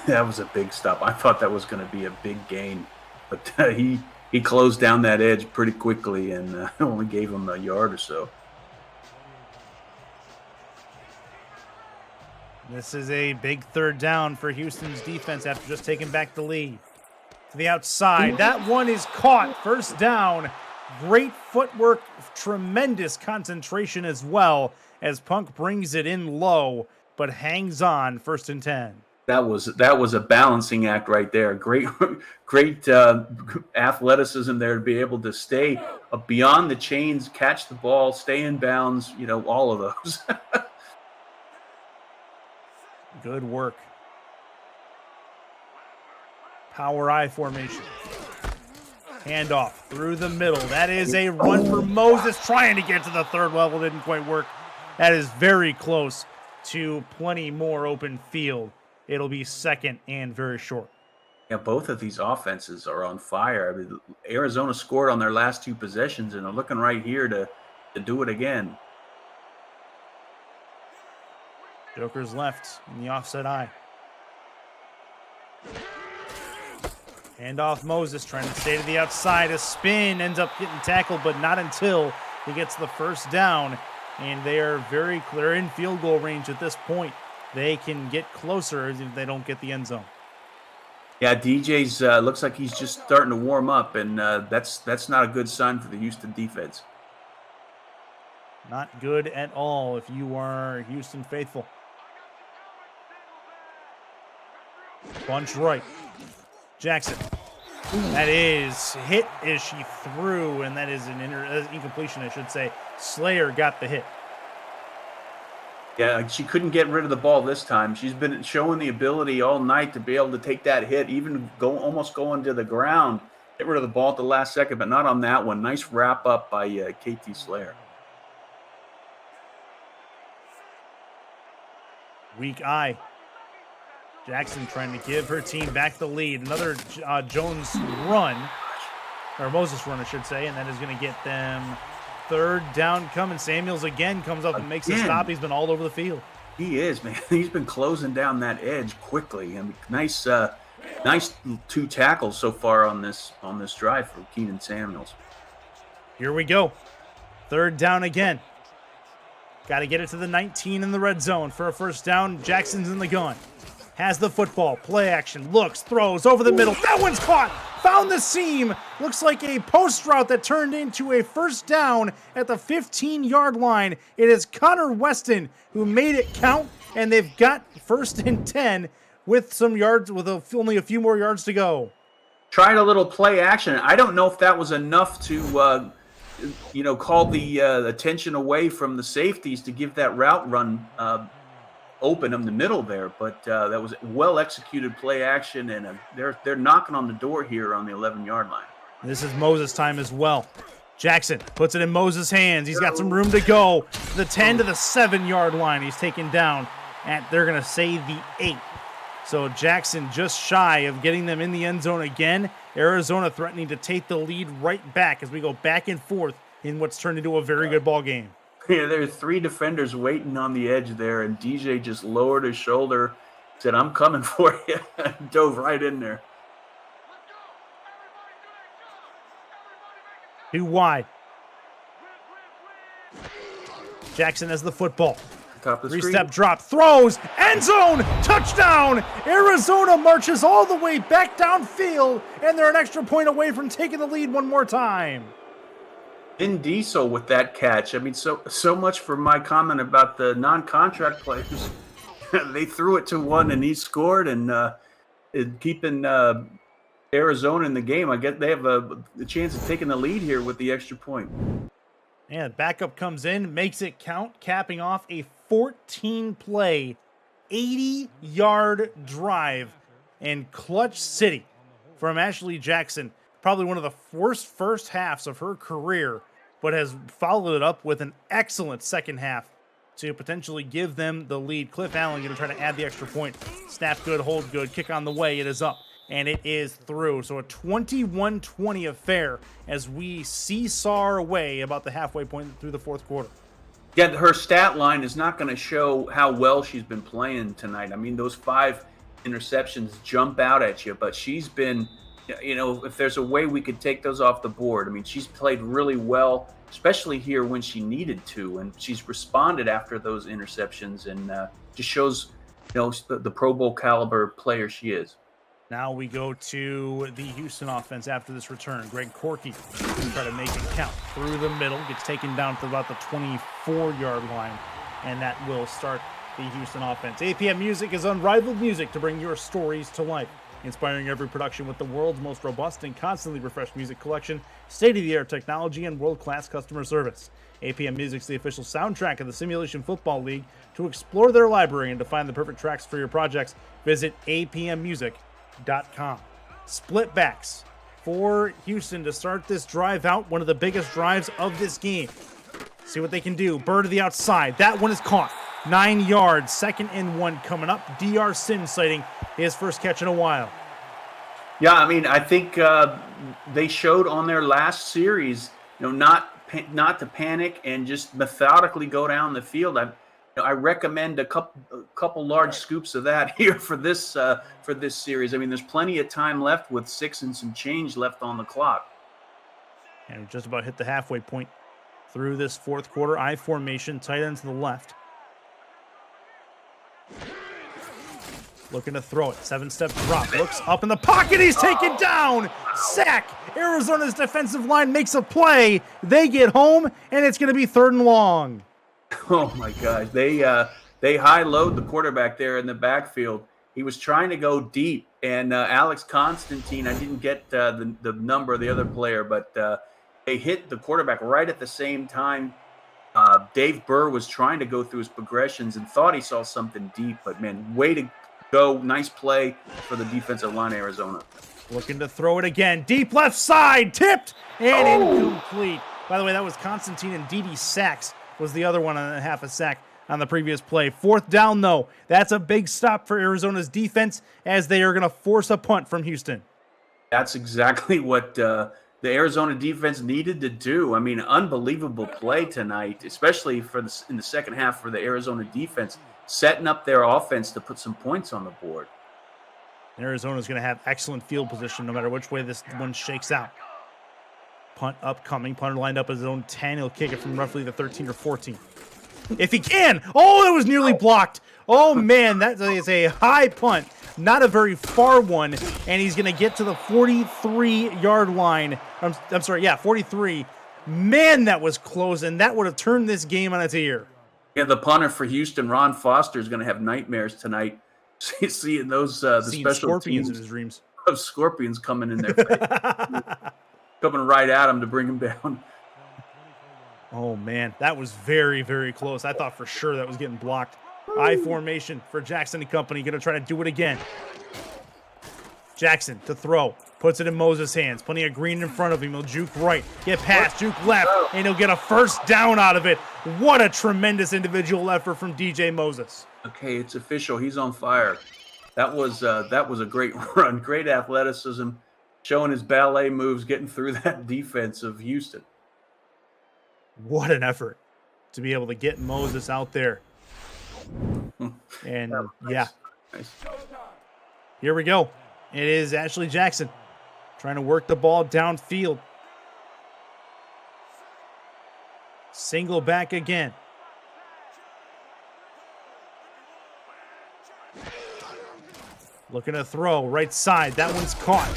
That was a big stop. I thought that was going to be a big gain. But he closed down that edge pretty quickly and only gave him a yard or so. This is a big 3rd down for Houston's defense after just taking back the lead. To the outside. That one is caught. 1st down. Great footwork. Tremendous concentration as well as Punk brings it in low, but hangs on. 1st and 10. That was a balancing act right there. Great athleticism there to be able to stay beyond the chains, catch the ball, stay in bounds. All of those. Good work. Power eye formation. Handoff through the middle. That is a run for Moses, trying to get to the 3rd level. Didn't quite work. That is very close to plenty more open field. It'll be 2nd and very short. Yeah, both of these offenses are on fire. I mean, Arizona scored on their last 2 possessions, and they're looking right here to do it again. Joker's left in the offset eye. Handoff Moses trying to stay to the outside. A spin, ends up getting tackled, but not until He gets the first down, and they are very clear in field goal range at this point. They can get closer if they don't get the end zone. Yeah, DJ's looks like he's just starting to warm up, and that's not a good sign for the Houston defense. Not good at all if you are Houston faithful. Bunch right. Jackson. That is hit as she threw, and that is an incompletion, I should say. Slayer got the hit. Yeah, she couldn't get rid of the ball this time. She's been showing the ability all night to be able to take that hit, even almost going to the ground, get rid of the ball at the last second, but not on that one. Nice wrap up by KT Slayer. Weak eye. Jackson trying to give her team back the lead. Another Jones run, or Moses run, I should say, and that is going to get them third down coming. Samuels again comes up and makes a stop. He's been all over the field. He is, man. He's been closing down that edge quickly. I mean, nice 2 tackles so far on this drive for Keenan Samuels. Here we go. Third down again. Got to get it to the 19 in the red zone for a first down. Jackson's in the gun. Has the football. Play action. Looks. Throws over the middle. That one's caught. Found the seam. Looks like a post route that turned into a first down at the 15-yard line. It is Connor Weston who made it count, and they've got first and 10 with some yards, with only a few more yards to go. Tried a little play action. I don't know if that was enough to call the attention away from the safeties to give that route run open in the middle there, but that was well executed play action, and they're knocking on the door here on the 11-yard line. This is Moses' time as well. Jackson puts it in Moses' hands. He's got some room to go. The 10 to the 7-yard line. He's taken down at, they're going to say, the 8. So Jackson just shy of getting them in the end zone again. Arizona threatening to take the lead right back as we go back and forth in what's turned into a very good ball game. Yeah, there are 3 defenders waiting on the edge there, and DJ just lowered his shoulder, said, "I'm coming for you," and dove right in there. 2 wide. Jackson has the football. Top of the 3-step drop, throws, end zone, touchdown! Arizona marches all the way back downfield, and they're an extra point away from taking the lead one more time. Vin Diesel with that catch. I mean, so much for my comment about the non-contract players. They threw it to one, and he scored, and keeping Arizona in the game. I guess they have the chance of taking the lead here with the extra point. And backup comes in, makes it count, capping off a 14-play, 80-yard drive in Clutch City from Ashley Jackson. Probably one of the worst first halves of her career, but has followed it up with an excellent second half to potentially give them the lead. Cliff Allen going to try to add the extra point. Snap good, hold good, kick on the way. It is up, and it is through. So a 21-20 affair as we seesaw our way about the halfway point through the fourth quarter. Yeah, her stat line is not going to show how well she's been playing tonight. I mean, those 5 interceptions jump out at you, but she's been, if there's a way we could take those off the board. I mean, she's played really well, especially here when she needed to, and she's responded after those interceptions, and just shows, the Pro Bowl caliber player she is. Now we go to the Houston offense after this return. Greg Corky will try to make it count through the middle, gets taken down to about the 24-yard line, and that will start the Houston offense. APM Music is unrivaled music to bring your stories to life, inspiring every production with the world's most robust and constantly refreshed music collection, state-of-the-art technology, and world-class customer service. APM Music's the official soundtrack of the Simulation Football League. To explore their library and to find the perfect tracks for your projects, visit apmmusic.com. Split backs for Houston to start this drive out, one of the biggest drives of this game. See what they can do. Bird to the outside. That one is caught. 9 yards. 2nd and 1 coming up. DR Sim citing his first catch in a while. Yeah, I mean, I think they showed on their last series, not to panic and just methodically go down the field. I recommend a couple large scoops of that here for this series. I mean, there's plenty of time left with 6 and some change left on the clock. And just about hit the halfway point through this fourth quarter. I formation, tight end to the left. Looking to throw it. 7-step drop. Looks up in the pocket. He's taken down. Sack. Arizona's defensive line makes a play. They get home, and it's going to be 3rd and long. Oh, my gosh. They high-load the quarterback there in the backfield. He was trying to go deep, and Alex Constantine, I didn't get the number of the other player, but they hit the quarterback right at the same time. Dave Burr was trying to go through his progressions and thought he saw something deep, but, man, way to go. Nice play for the defensive line, Arizona. Looking to throw it again. Deep left side. Tipped and incomplete. By the way, that was Constantine and Dede Sachs was the other one on a half a sack on the previous play. 4th down, though. That's a big stop for Arizona's defense as they are going to force a punt from Houston. That's exactly what the Arizona defense needed to do. I mean, unbelievable play tonight, especially in the second half for the Arizona defense, setting up their offense to put some points on the board. Arizona's going to have excellent field position no matter which way this one shakes out. Punt upcoming. Punter lined up at his own 10. He'll kick it from roughly the 13 or 14. If he can. Oh, it was nearly blocked. Oh, man, that is a high punt. Not a very far one. And he's going to get to the 43-yard line. I'm sorry, yeah, 43. Man, that was close, and that would have turned this game on its ear. Yeah, the punter for Houston, Ron Foster, is going to have nightmares tonight. Seeing those the special scorpions teams in his dreams. Of scorpions coming in their face. Coming right at him to bring him down. Oh, man, that was very, very close. I thought for sure that was getting blocked. I formation for Jackson and company. Going to try to do it again. Jackson to throw. Puts it in Moses' hands. Plenty of green in front of him. He'll juke right. Get past, juke left, and he'll get a 1st down out of it. What a tremendous individual effort from DJ Moses. Okay, it's official. He's on fire. That was a great run. Great athleticism, showing his ballet moves, getting through that defense of Houston. What an effort to be able to get Moses out there. And, Nice. Here we go. It is Ashley Jackson trying to work the ball downfield. Single back again. Looking to throw right side. That one's caught.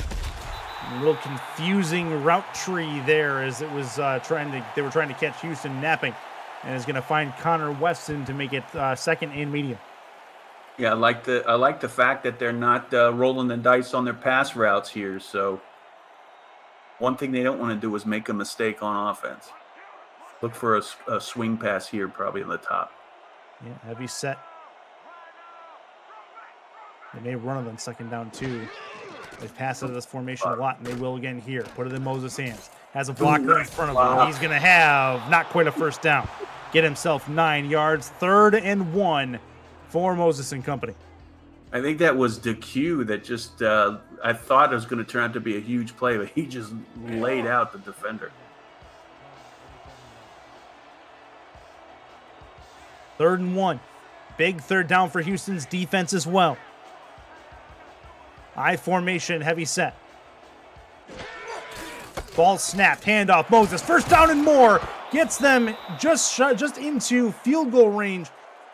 A little confusing route tree there as it was they were trying to catch Houston napping, and is going to find Connor Weston to make it 2nd and medium. Yeah, I like the fact that they're not rolling the dice on their pass routes here. So one thing they don't want to do is make a mistake on offense. Look for a swing pass here, probably in the top. Yeah, heavy set. They may run it on 2nd down too. They've passed it to this formation a lot, and they will again here. Put it in Moses' hands. Has a blocker in front of him. He's going to have not quite a 1st down. Get himself 9 yards. 3rd and 1 for Moses and company. I think that was DeQ that just I thought it was going to turn out to be a huge play, but he just laid out the defender. 3rd and 1. Big 3rd down for Houston's defense as well. I formation, heavy set. Ball snapped, handoff, Moses. 1st down and more. Gets them just into field goal range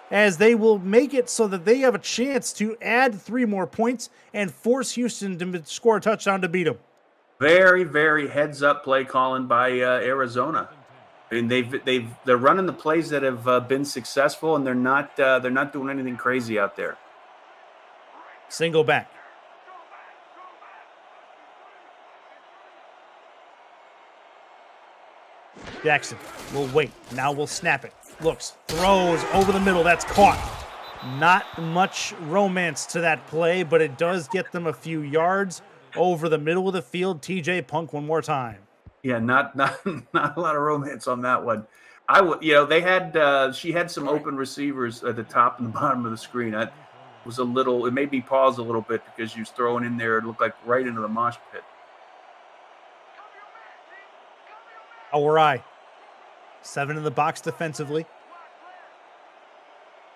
as they will make it so that they have a chance to add 3 more points and force Houston to score a touchdown to beat them. Very, very heads-up play calling by Arizona. And they're running the plays that have been successful, and they're not doing anything crazy out there. Single back. Jackson will wait. Now we'll snap it. Looks, throws over the middle. That's caught. Not much romance to that play, but it does get them a few yards over the middle of the field. TJ Punk one more time. Yeah, not a lot of romance on that one. She had some open receivers at the top and the bottom of the screen. It made me pause a little bit because she was throwing in there. It looked like right into the mosh pit. Our eye. 7 in the box defensively.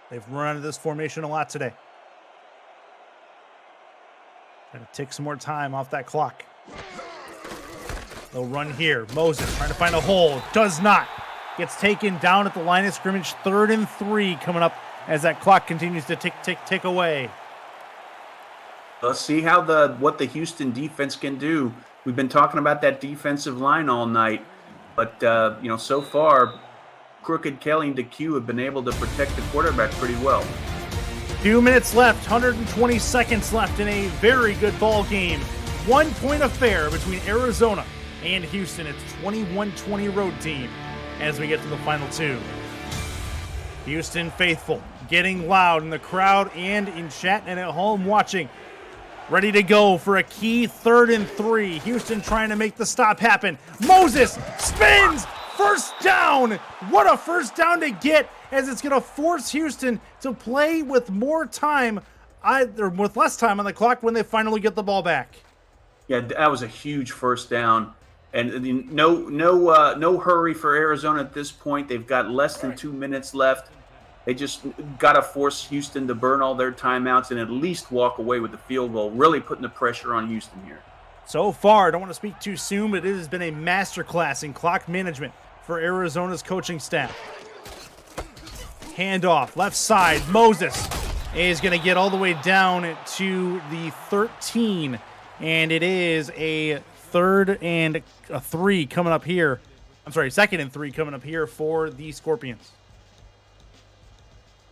They've run out of this formation a lot today. Trying to take some more time off that clock. They'll run here. Moses trying to find a hole. Does not. gets taken down at the line of scrimmage. 3rd and 3 coming up as that clock continues to tick away. Let's see what the Houston defense can do. We've been talking about that defensive line all night, but so far, Crooked Kelly and DeQ have been able to protect the quarterback pretty well. 2 minutes left, 120 seconds left in a very good ball game. 1 point affair between Arizona and Houston. It's 21-20 road team as we get to the final 2. Houston faithful, getting loud in the crowd and in chat and at home watching. Ready to go for a key 3rd and 3. Houston trying to make the stop happen. Moses spins. First down. What a first down to get, as it's going to force Houston to play with more time, or with less time on the clock when they finally get the ball back. Yeah, that was a huge first down. And no hurry for Arizona at this point. They've got less than 2 minutes left. They just got to force Houston to burn all their timeouts and at least walk away with the field goal, really putting the pressure on Houston here. So far, I don't want to speak too soon, but it has been a masterclass in clock management for Arizona's coaching staff. Handoff, left side, Moses is going to get all the way down to the 13, and it is a 3rd and 3 coming up here. I'm sorry, 2nd and 3 coming up here for the Scorpions.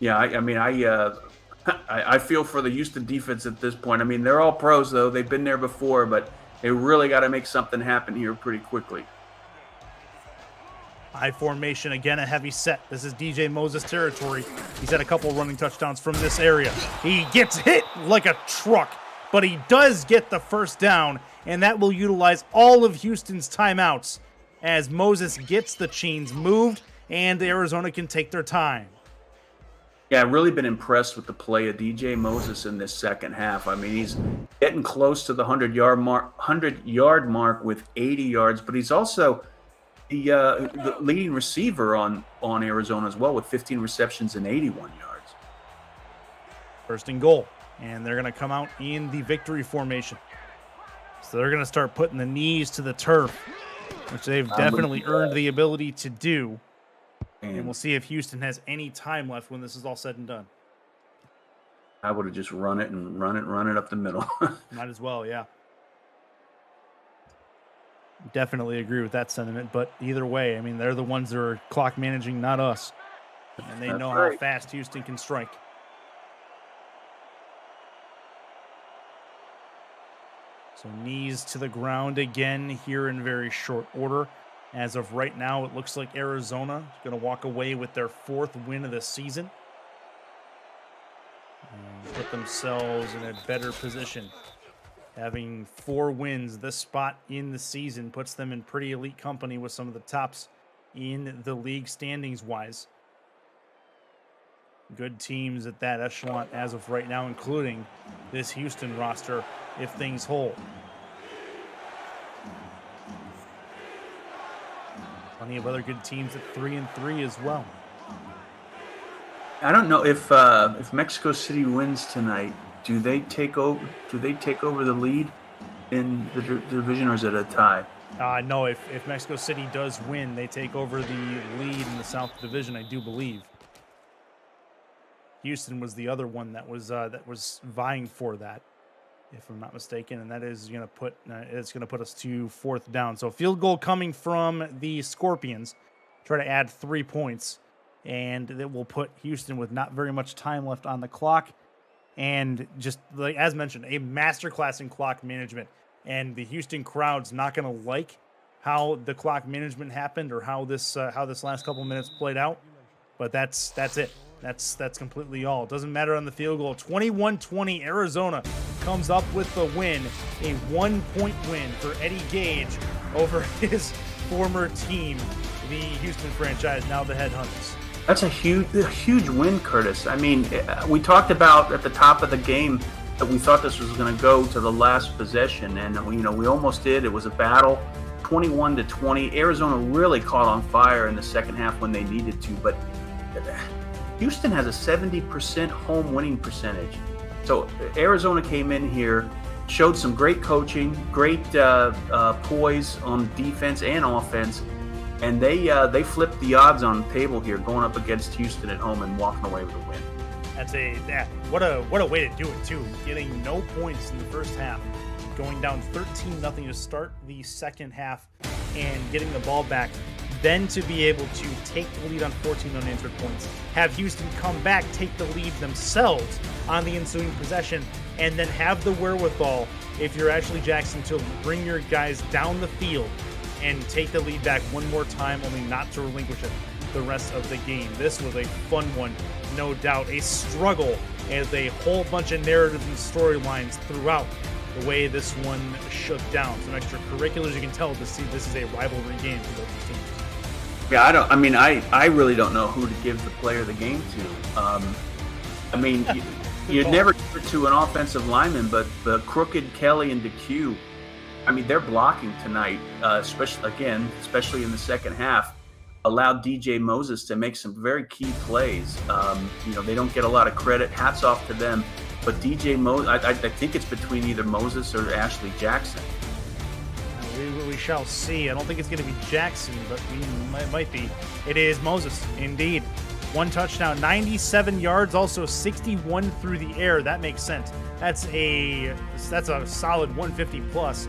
Yeah, I feel for the Houston defense at this point. I mean, they're all pros, though. They've been there before, but they really got to make something happen here pretty quickly. High formation, again, a heavy set. This is DJ Moses territory. He's had a couple running touchdowns from this area. He gets hit like a truck, but he does get the first down, and that will utilize all of Houston's timeouts as Moses gets the chains moved, and Arizona can take their time. Yeah, I've really been impressed with the play of DJ Moses in this second half. I mean, he's getting close to the 100-yard mark with 80 yards, but he's also the leading receiver on Arizona as well with 15 receptions and 81 yards. 1st and goal, and they're going to come out in the victory formation. So they're going to start putting the knees to the turf, which they've definitely earned the ability to do. And we'll see if Houston has any time left when this is all said and done. I would have just run it up the middle. Might as well, yeah. Definitely agree with that sentiment, but either way, I mean, they're the ones that are clock managing, not us. And they know how fast Houston can strike. So knees to the ground again here in very short order. As of right now, it looks like Arizona is going to walk away with their 4th win of the season and put themselves in a better position. Having 4 wins, this spot in the season puts them in pretty elite company with some of the tops in the league standings-wise. Good teams at that echelon as of right now, including this Houston roster, if things hold. Plenty of other good teams at 3 and 3 as well. I don't know if Mexico City wins tonight, do they take over the lead in the division, or is it a tie? No, if Mexico City does win, they take over the lead in the South Division, I do believe. Houston was the other one that was vying for that, if I'm not mistaken, and that is going to put us to 4th down. So field goal coming from the Scorpions, try to add 3 points, and that will put Houston with not very much time left on the clock, and just like as mentioned, a masterclass in clock management. And the Houston crowd's not going to like how the clock management happened or how this last couple minutes played out, but that's it. That's completely all. It doesn't matter on the field goal. 21-20, Arizona comes up with the win. A 1-point win for Eddie Gage over his former team, the Houston franchise, now the Headhunters. That's a huge win, Curtis. I mean, we talked about at the top of the game that we thought this was going to go to the last possession, and we almost did. It was a battle, 21-20. Arizona really caught on fire in the second half when they needed to, but Houston has a 70% home winning percentage. So Arizona came in here, showed some great coaching, great poise on defense and offense, And they flipped the odds on the table here, going up against Houston at home and walking away with a win. What a way to do it too. Getting no points in the first half, going down 13-0 to start the second half, and getting the ball back. Then to be able to take the lead on 14 unanswered points, have Houston come back, take the lead themselves on the ensuing possession, and then have the wherewithal, if you're Ashley Jackson, to bring your guys down the field and take the lead back one more time, only not to relinquish it the rest of the game. This was a fun one, no doubt. A struggle as a whole bunch of narratives and storylines throughout the way this one shook down. Some extracurriculars, you can tell this is a rivalry game for both teams. Yeah, I really don't know who to give the player of the game to. You'd never give it to an offensive lineman, but the Crooked, Kelly, and DeQ, they're blocking tonight, especially in the second half, allowed DJ Moses to make some very key plays. They don't get a lot of credit. Hats off to them. But DJ Moses, I think it's between either Moses or Ashley Jackson. We shall see. I don't think it's going to be Jackson, but it might be. It is Moses, indeed. 1 touchdown, 97 yards, also 61 through the air. That makes sense. That's a solid 150 plus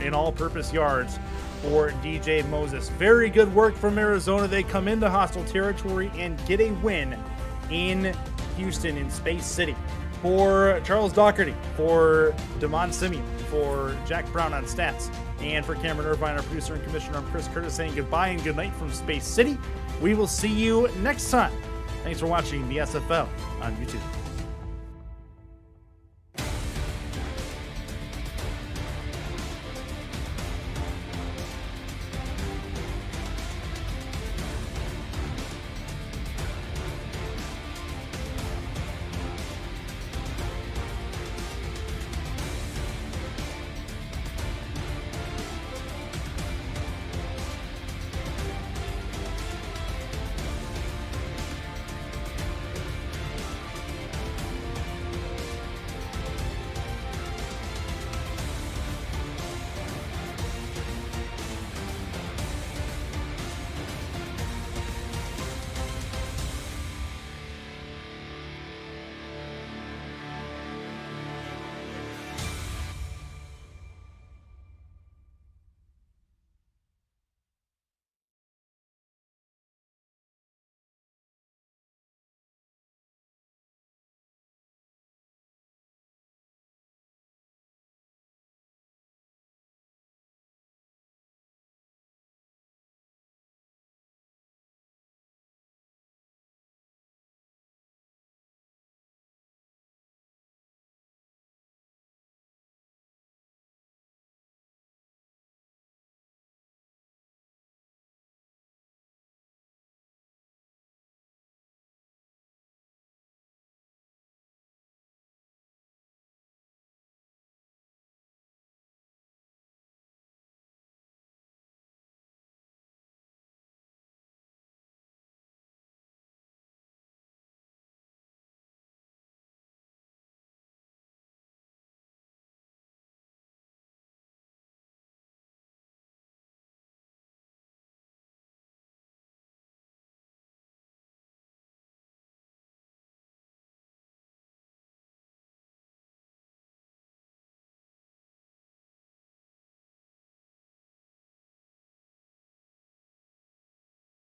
in all-purpose yards for DJ Moses. Very good work from Arizona. They come into hostile territory and get a win in Houston, in Space City. For Charles Doherty, for Damon Simeon, for Jack Brown on stats, and for Cameron Irvine, our producer and commissioner, I'm Chris Curtis saying goodbye and good night from Space City. We will see you next time. Thanks for watching the SFL on YouTube.